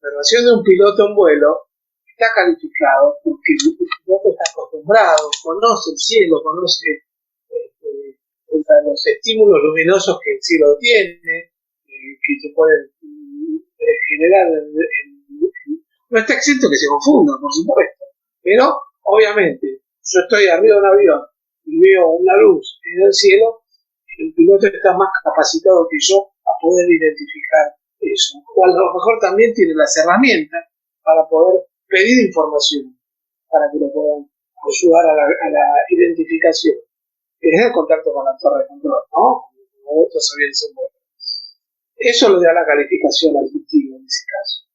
La observación de un piloto en vuelo está calificado porque el piloto está acostumbrado, conoce el cielo, conoce los estímulos luminosos que el cielo tiene, que se pueden generar. No está exento que se confunda, por supuesto, pero obviamente yo estoy arriba de un avión y veo una luz en el cielo, el piloto está más capacitado que yo a poder identificar eso, o a lo mejor también tiene las herramientas para poder pedir información, para que lo puedan ayudar a la identificación. Es el contacto con la torre de control, ¿no? Como otros aviones en vuelo. Eso lo da la calificación al testigo en ese caso.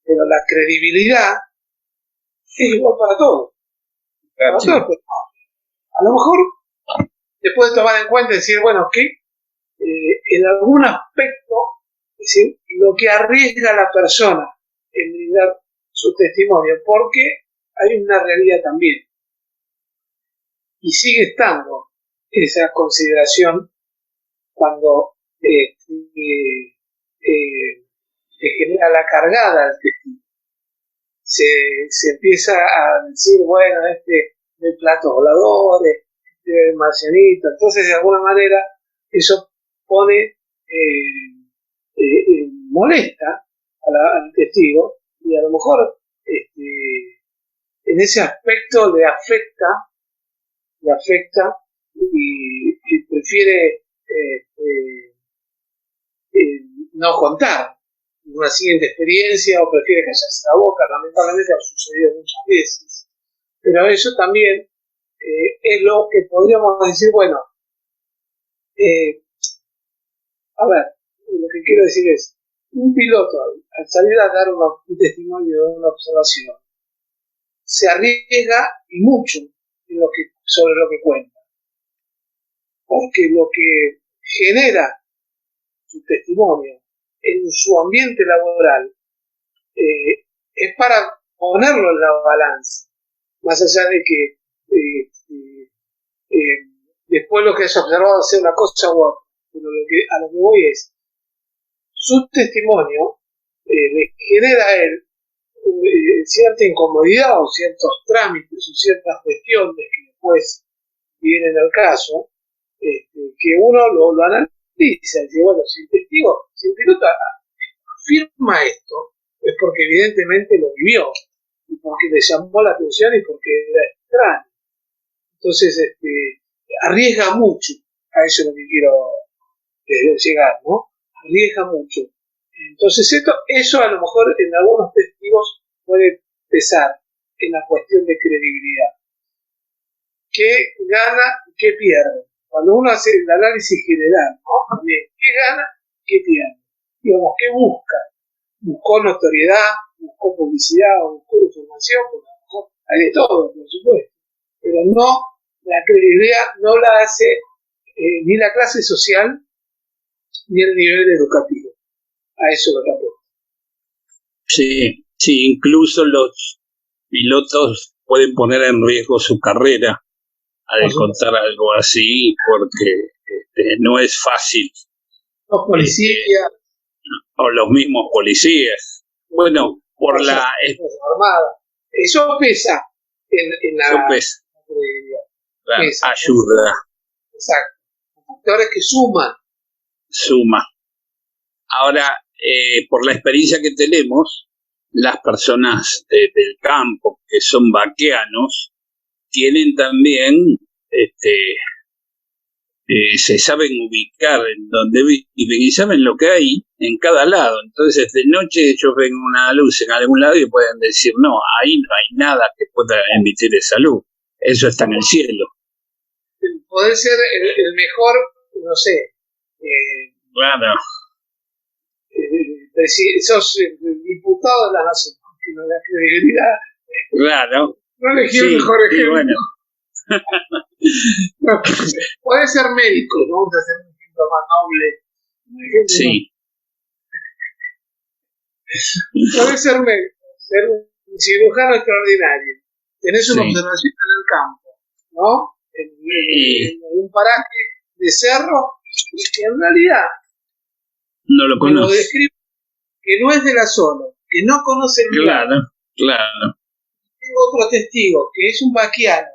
Pero la credibilidad es igual para todos. Para todos, pero a lo mejor se puede tomar en cuenta y decir, bueno, que en algún aspecto, es decir, lo que arriesga a la persona en brindar su testimonio, porque hay una realidad también. Y sigue estando esa consideración cuando se genera la cargada al testigo. Se empieza a decir, bueno, de platos voladores, de marcianito. Entonces, de alguna manera, eso pone, molesta al testigo y a lo mejor en ese aspecto le afecta y prefiere no contar una siguiente experiencia o prefiere callarse la boca. Lamentablemente ha sucedido muchas veces, pero eso también es lo que podríamos decir, bueno, a ver, lo que quiero decir es, un piloto al salir a dar un testimonio de una observación se arriesga y mucho sobre lo que cuenta, porque lo que genera su testimonio en su ambiente laboral es para ponerlo en la balanza, más allá de que después lo que has observado sea una cosa u otra, pero a lo que voy es, su testimonio le genera a él cierta incomodidad o ciertos trámites o ciertas cuestiones que después vienen al caso, que uno lo analiza y dice, bueno, si el piloto afirma esto es porque evidentemente lo vivió, y porque le llamó la atención y porque era extraño. Entonces, arriesga mucho, a eso es lo que quiero llegar, ¿no? Arriesga mucho. Entonces, eso a lo mejor en algunos testigos puede pesar en la cuestión de credibilidad. ¿Qué gana y qué pierde? Cuando uno hace el análisis general, ¿no? También, ¿qué gana? ¿Qué pierde? Digamos, ¿qué busca? Buscó notoriedad, buscó publicidad, buscó información, porque a lo mejor hay de todo, por supuesto. Pero no, la credibilidad no la hace ni la clase social ni el nivel educativo. A eso lo que apunta. Sí, incluso los pilotos pueden poner en riesgo su carrera al contar algo así, porque no es fácil. Los policías. O los mismos policías. Bueno, por la armada. Eso pesa en la credibilidad. Ayuda. Exacto. Factores que suman. Ahora, por la experiencia que tenemos, las personas del campo que son vaqueanos tienen también, se saben ubicar en donde viven y saben lo que hay en cada lado. Entonces, de noche ellos ven una luz en algún lado y pueden decir, no, ahí no hay nada que pueda emitir esa luz. Eso está en el cielo. Puede ser el mejor, no sé. Claro. Sos diputado de la nación, no la credibilidad. Claro. No elegí el mejor ejemplo. Bueno. No, puede ser médico, ¿no? Vamos a hacer un ejemplo más noble. Sí. Puede ser médico, ser un cirujano extraordinario. Tenés una observación en el campo, ¿no? En un paraje de cerro, que en realidad no lo conoce. Lo describe que no es de la zona, que no conoce el lugar. Claro. Tengo otro testigo, que es un vaquiano,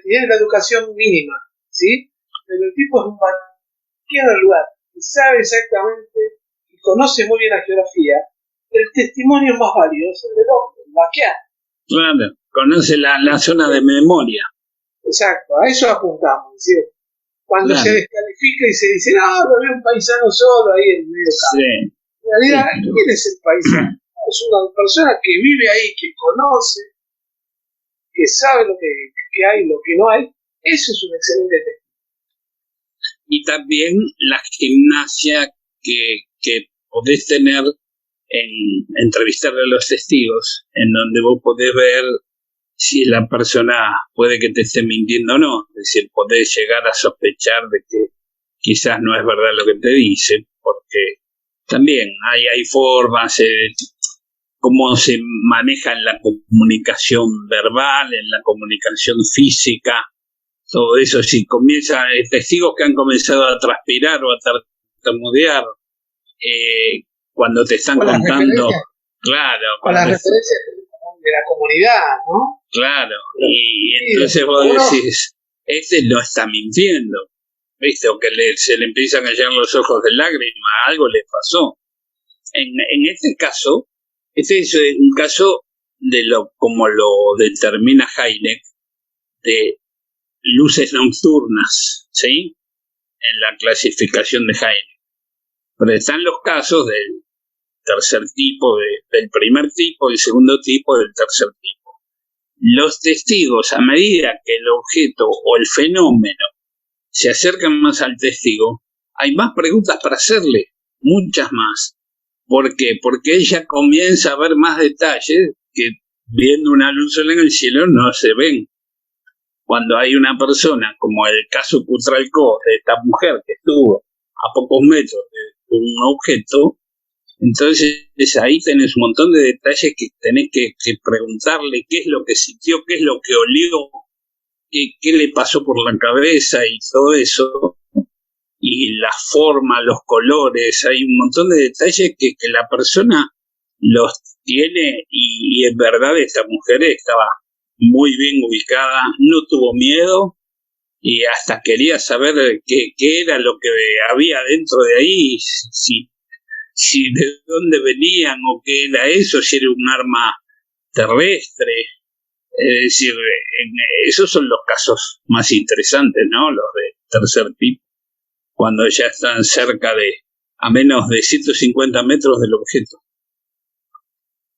tiene la educación mínima, ¿sí? Pero el tipo es un vaquiano del lugar, que sabe exactamente y conoce muy bien la geografía. El testimonio más válido es el del hombre, el vaquiano. Claro, conoce la zona de memoria. Exacto, a eso apuntamos, ¿sí? Cuando se descalifica y se dice, no, había un paisano solo ahí en el medio campo. Sí. En realidad, ¿quién es el paisano? Es una persona que vive ahí, que conoce, que sabe lo que hay y lo que no hay. Eso es un excelente testigo. Y también la gimnasia que podés tener en entrevistarle a los testigos, en donde vos podés ver si la persona puede que te esté mintiendo o no. Es decir, podés llegar a sospechar de que quizás no es verdad lo que te dice, porque también hay formas, cómo se maneja en la comunicación verbal, en la comunicación física, todo eso. Si comienza, testigos que han comenzado a transpirar o a tartamudear cuando te están contando, claro, con las referencias de la comunidad, ¿no? Claro, y entonces vos decís, no está mintiendo, ¿viste? O que se le empiezan a llenar los ojos de lágrimas, algo le pasó. En este caso, este es un caso de como lo determina Hynek, de luces nocturnas, ¿sí? En la clasificación de Hynek. Pero están los casos del tercer tipo, del primer tipo, del segundo tipo, del tercer tipo. Los testigos, a medida que el objeto o el fenómeno se acercan más al testigo, hay más preguntas para hacerle, muchas más. ¿Por qué? Porque ella comienza a ver más detalles que viendo una luz sola en el cielo no se ven. Cuando hay una persona, como el caso Cutralcó, de esta mujer que estuvo a pocos metros de un objeto, entonces ahí tenés un montón de detalles que tenés que preguntarle qué es lo que sintió, qué es lo que olió, qué le pasó por la cabeza y todo eso. Y la forma, los colores, hay un montón de detalles que la persona los tiene y en verdad esta mujer estaba muy bien ubicada, no tuvo miedo y hasta quería saber qué era lo que había dentro de ahí, si de dónde venían o qué era eso, si era un arma terrestre. Es decir, esos son los casos más interesantes, ¿no? Los de tercer tipo, cuando ya están cerca a menos de 150 metros del objeto,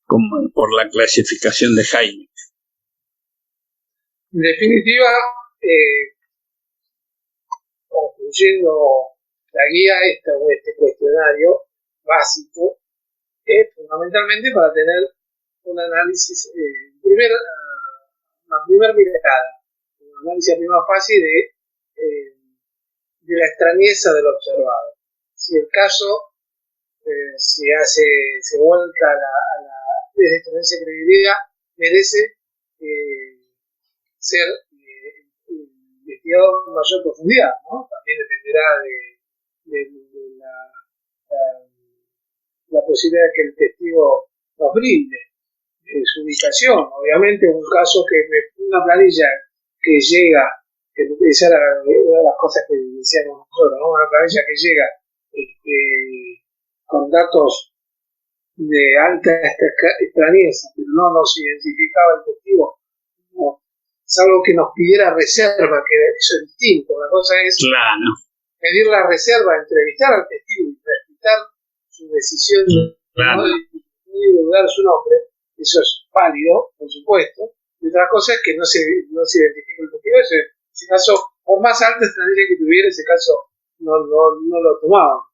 como por la clasificación de Jaime. En definitiva, concluyendo la guía este cuestionario básico, es fundamentalmente para tener un análisis, una primera mirada, un análisis a prima facie de la extrañeza del observado. Si el caso se vuelca a la extrañeza de credibilidad, merece ser investigado con mayor profundidad, ¿no? También dependerá de la posibilidad de que el testigo nos brinde su ubicación. Obviamente, un caso una planilla que llega, esa era una de las cosas que decíamos nosotros, ¿no? Una planilla que llega con datos de alta extrañeza, pero no nos identificaba el testigo, no, salvo que nos pidiera reserva, que eso es distinto. La cosa es pedir la reserva, entrevistar al testigo y respetar su decisión de divulgar su nombre. Eso es válido, por supuesto. Y otra cosa es que no se identifique el testigo. Ese caso, por más alta extrañeza que tuviera, ese caso no lo tomaba.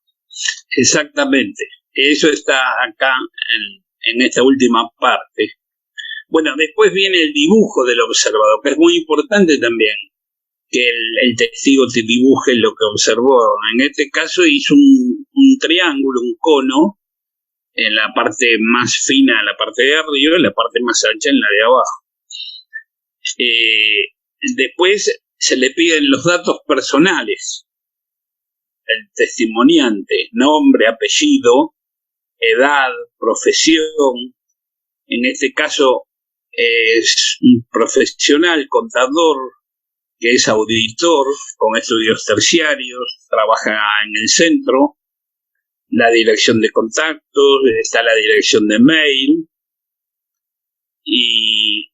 Exactamente. Eso está acá en esta última parte. Bueno, después viene el dibujo del observador, que es muy importante también, que el testigo te dibuje lo que observó. En este caso hizo un triángulo, un cono, en la parte más fina, la parte de arriba, y la parte más ancha en la de abajo. Después se le piden los datos personales. El testimoniante, nombre, apellido, edad, profesión. En este caso es un profesional, contador, que es auditor, con estudios terciarios, trabaja en el centro, la dirección de contactos, está la dirección de mail, y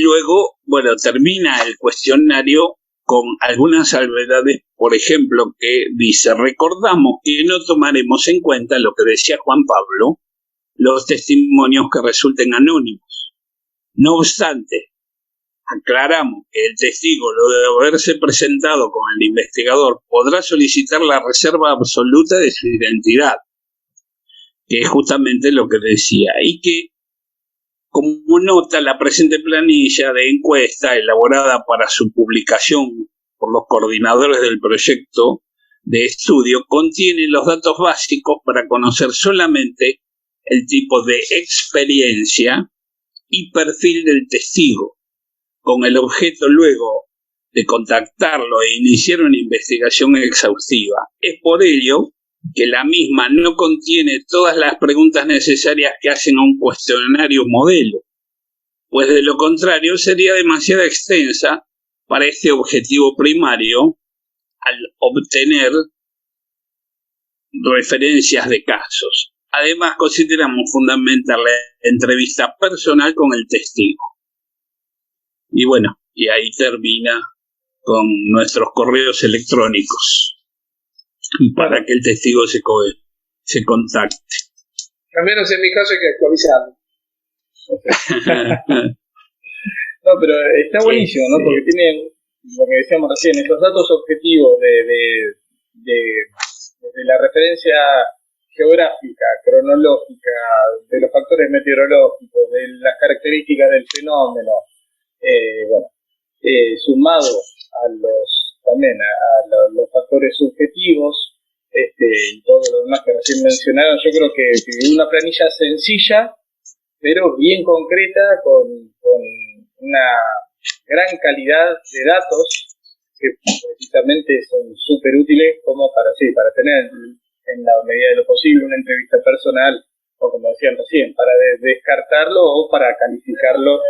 luego, bueno, termina el cuestionario con algunas salvedades, por ejemplo, que dice: recordamos que no tomaremos en cuenta lo que decía Juan Pablo, los testimonios que resulten anónimos. No obstante, aclaramos que el testigo, luego de haberse presentado con el investigador, podrá solicitar la reserva absoluta de su identidad, que es justamente lo que decía, y que, como nota, la presente planilla de encuesta elaborada para su publicación por los coordinadores del proyecto de estudio contiene los datos básicos para conocer solamente el tipo de experiencia y perfil del testigo, con el objeto luego de contactarlo e iniciar una investigación exhaustiva. Es por ello que la misma no contiene todas las preguntas necesarias que hacen a un cuestionario modelo, pues de lo contrario sería demasiado extensa para este objetivo primario al obtener referencias de casos. Además, consideramos fundamental la entrevista personal con el testigo. Y bueno, y ahí termina con nuestros correos electrónicos para que el testigo se contacte. Al menos en mi caso hay que actualizarlo. No, pero está buenísimo, ¿no? Porque tiene lo que decíamos recién, esos datos objetivos de la referencia geográfica, cronológica, de los factores meteorológicos, de las características del fenómeno, sumado a los factores subjetivos, y todo lo demás que recién mencionaron, yo creo que una planilla sencilla, pero bien concreta, con una gran calidad de datos, que precisamente son súper útiles como para tener en la medida de lo posible una entrevista personal, o como decían recién, para descartarlo o para calificarlo,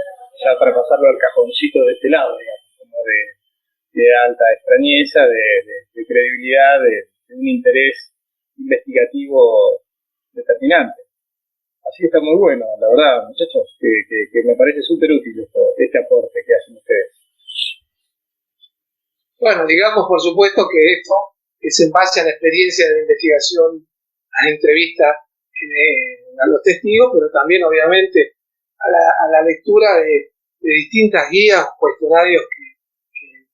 ya para pasarlo al cajoncito de este lado, digamos, como de de alta extrañeza, de credibilidad, de un interés investigativo determinante. Así que está muy bueno, la verdad, muchachos, que me parece súper útil este aporte que hacen ustedes. Bueno, digamos por supuesto que esto es en base a la experiencia de investigación, a la entrevista a los testigos, pero también obviamente a la lectura de distintas guías, cuestionarios que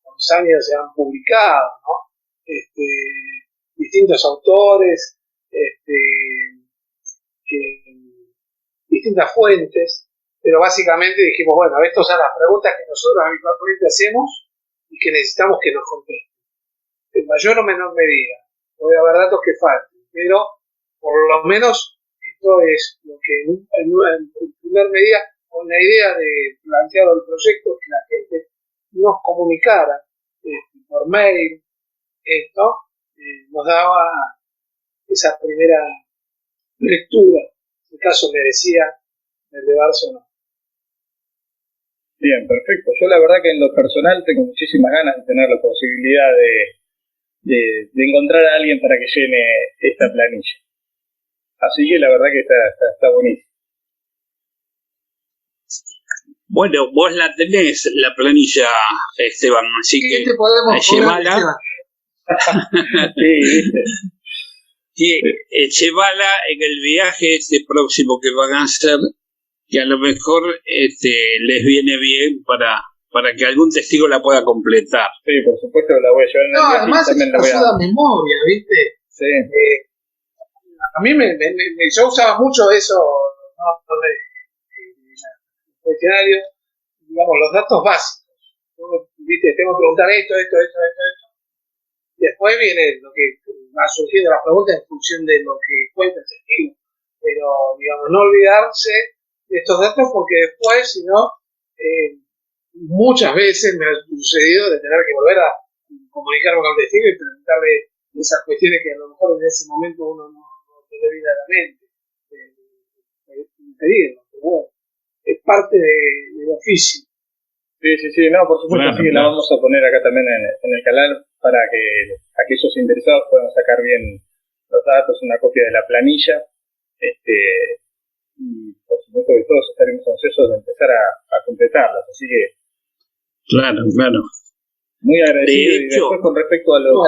con los años se han publicado, ¿no? Distintos autores, distintas fuentes, pero básicamente dijimos, bueno, estas son las preguntas que nosotros habitualmente hacemos y que necesitamos que nos contesten. En mayor o menor medida, puede haber datos que falten, pero por lo menos esto es lo que en primer medida, con la idea de planteado el proyecto, que la gente nos comunicara por mail, esto nos daba esa primera lectura, si el caso merecía elevarse o no. Bien, perfecto. Yo la verdad que en lo personal tengo muchísimas ganas de tener la posibilidad de encontrar a alguien para que llene esta planilla. Así que la verdad que está buenísimo. Bueno, vos la tenés, la planilla, Esteban, así ¿Qué que te podemos llévala. Sí, ¿viste? Sí, llévala en el viaje este próximo que van a hacer, que a lo mejor les viene bien para que algún testigo la pueda completar. Sí, por supuesto que la voy a llevar en el viaje. Además también es ayuda a memoria, ¿viste? Sí. A mí yo usaba mucho eso, ¿no? Cuestionarios, digamos, los datos básicos. ¿Viste? Tengo que preguntar esto. Después viene lo que va surgiendo las preguntas en función de lo que cuenta el testigo. Pero, digamos, no olvidarse de estos datos porque después, si no, muchas veces me ha sucedido de tener que volver a comunicarme con el testigo y preguntarle esas cuestiones que a lo mejor en ese momento uno no le viene a la mente. Impedirlo, pero bueno, es parte del oficio. Sí, no, por supuesto, sí que la vamos a poner acá también en el canal para que aquellos interesados puedan sacar bien los datos, una copia de la planilla, y por supuesto que todos estaremos ansiosos de empezar a completarlas, así que Claro. muy agradecido. De hecho, y después con respecto a los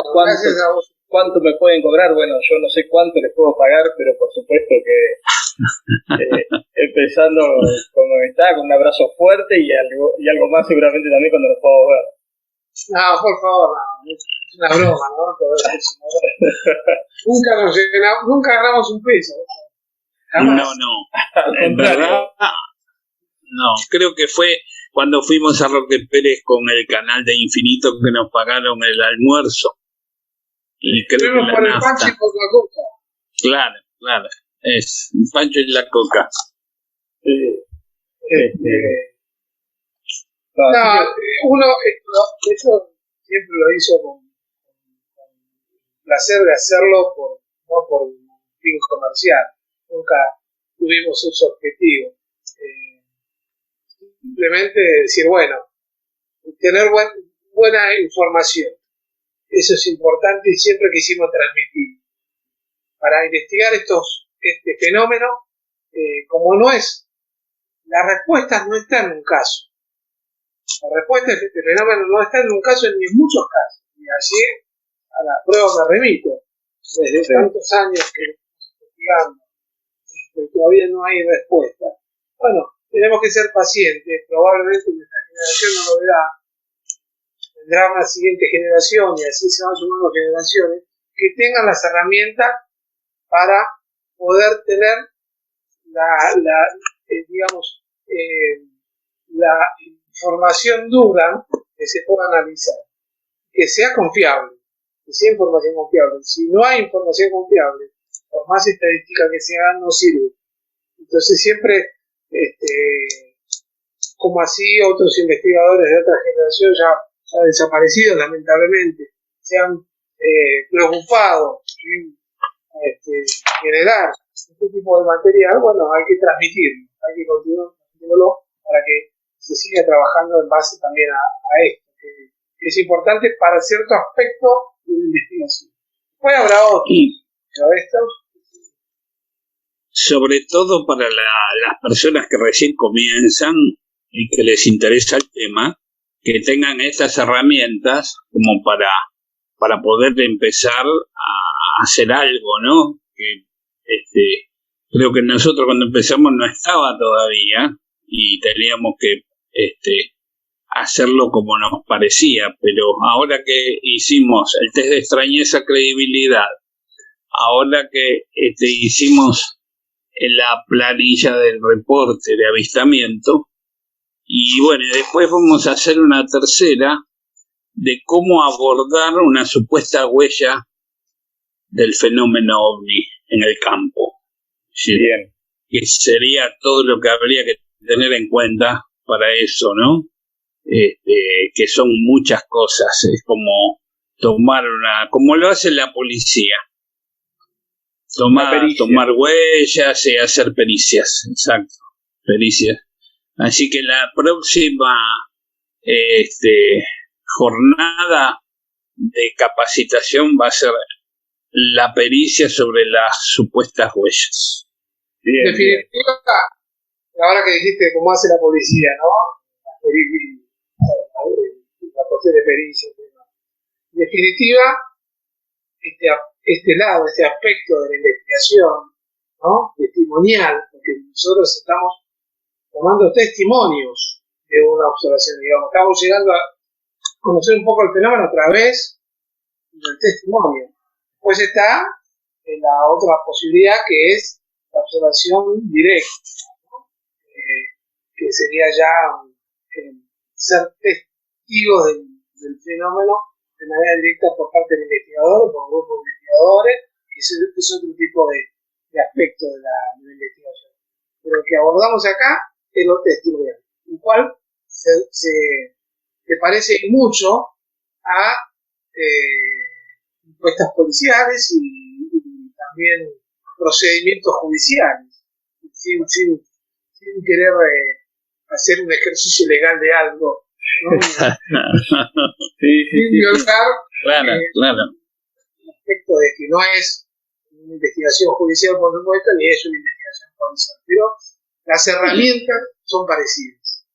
cuánto me pueden cobrar, bueno, yo no sé cuánto les puedo pagar, pero por supuesto que empezando como está, con un abrazo fuerte y algo más seguramente también cuando nos podamos ver. No, por favor, no. Es una broma, ¿no? Todo eso, ¿no? Nunca ganamos un peso. Jamás. No. En verdad, no. Creo que fue cuando fuimos a Roque Pérez con el canal de Infinito que nos pagaron el almuerzo. Y creo que la por el nafta. Pancho y por la coca. Claro. Es Pancho y la coca. Uno eso siempre lo hizo con placer de hacerlo, no por un fin comercial. Nunca tuvimos ese objetivo. Simplemente decir, bueno, tener buena información. Eso es importante y siempre quisimos transmitir. Para investigar este fenómeno, como no es, la respuesta no está en un caso. La respuesta de este fenómeno no está en un caso ni en muchos casos. Y así a la prueba me remito. Desde tantos años que estamos investigando, todavía no hay respuesta. Bueno, tenemos que ser pacientes. Probablemente nuestra generación no lo verá. Vendrá una siguiente generación y así se van sumando generaciones que tengan las herramientas para poder tener la información dura que se pueda analizar, que sea confiable, que sea información confiable. Si no hay información confiable, por más estadística que se hagan, no sirve. Entonces siempre, como así otros investigadores de otra generación ya desaparecidos lamentablemente, se han preocupado en generar este tipo de material, bueno, hay que transmitirlo, hay que continuar transmitiéndolo para que se siga trabajando en base también a esto, que es importante para cierto aspecto de la investigación. Después habrá otros, pero estos... Sobre todo para las personas que recién comienzan y que les interesa el tema, que tengan estas herramientas como para poder empezar a hacer algo, ¿no? Que creo que nosotros cuando empezamos no estaba todavía y teníamos que hacerlo como nos parecía, pero ahora que hicimos el test de extrañeza credibilidad, ahora que hicimos la planilla del reporte de avistamiento, y bueno, después vamos a hacer una tercera de cómo abordar una supuesta huella del fenómeno OVNI en el campo. ¿Sí? Bien. Que sería todo lo que habría que tener en cuenta para eso, ¿no? Que son muchas cosas, es como como lo hace la policía, tomar huellas y hacer pericias, exacto, pericias. Así que la próxima jornada de capacitación va a ser la pericia sobre las supuestas huellas. En definitiva, ahora que dijiste cómo hace la policía, ¿no? La cuestión de pericia. En definitiva, este aspecto de la investigación, ¿no? Testimonial, porque nosotros estamos tomando testimonios de una observación, digamos, estamos llegando a conocer un poco el fenómeno a través del testimonio. Pues está la otra posibilidad que es la observación directa, ¿no? Que sería ya ser testigos del fenómeno de manera directa por parte del investigador, por grupos de investigadores, que es otro tipo de aspecto de la investigación. Pero lo que abordamos acá es lo testimonial, el cual se parece mucho a encuestas policiales y también procedimientos judiciales, sin querer hacer un ejercicio legal de algo, ¿no? Sin violar claro. el aspecto de que no es una investigación judicial, por supuesto, ni es una investigación policial, pero las herramientas son parecidas.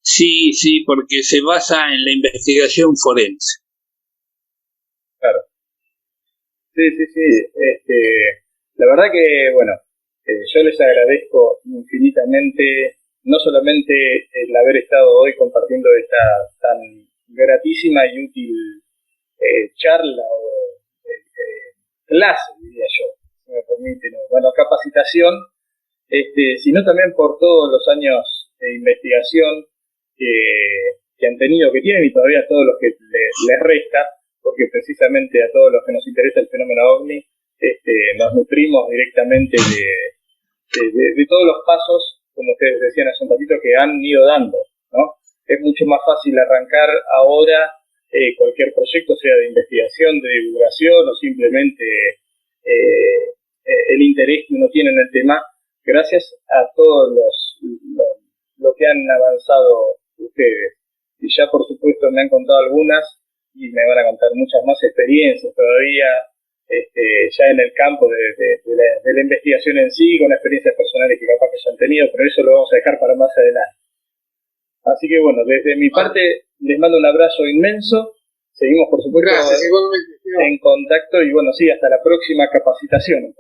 Sí, porque se basa en la investigación forense. Claro. Sí. La verdad que, bueno, yo les agradezco infinitamente, no solamente el haber estado hoy compartiendo esta tan gratísima y útil charla o clase, diría yo, si me permiten, bueno, capacitación, sino también por todos los años de investigación que han tenido, que tienen y todavía todos los que les resta, porque precisamente a todos los que nos interesa el fenómeno OVNI, nos nutrimos directamente de todos los pasos, como ustedes decían hace un ratito, que han ido dando, ¿no? Es mucho más fácil arrancar ahora cualquier proyecto, sea de investigación, de divulgación o simplemente el interés que uno tiene en el tema, gracias a todos lo que han avanzado ustedes. Y ya por supuesto me han contado algunas y me van a contar muchas más experiencias todavía ya en el campo de la investigación en sí, con experiencias personales que capaz que ya han tenido, pero eso lo vamos a dejar para más adelante. Así que bueno, desde mi parte les mando un abrazo inmenso, seguimos por supuesto en contacto y bueno, sí, hasta la próxima capacitación.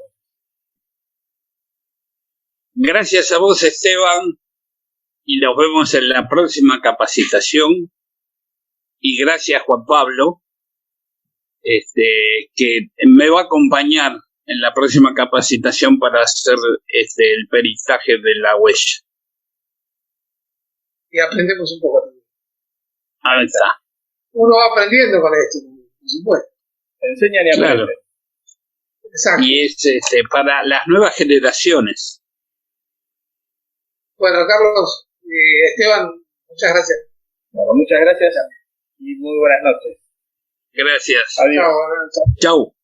Gracias a vos, Esteban, y nos vemos en la próxima capacitación. Y gracias, Juan Pablo, que me va a acompañar en la próxima capacitación para hacer el peritaje de la huella. Y aprendemos un poco también. Ahí está. Uno va aprendiendo con esto, por supuesto. Enseñan y aprenden. Claro. Exacto. Y es para las nuevas generaciones. Bueno, Carlos, Esteban, muchas gracias. Bueno, muchas gracias y muy buenas noches. Gracias. Adiós. Chao. Chau.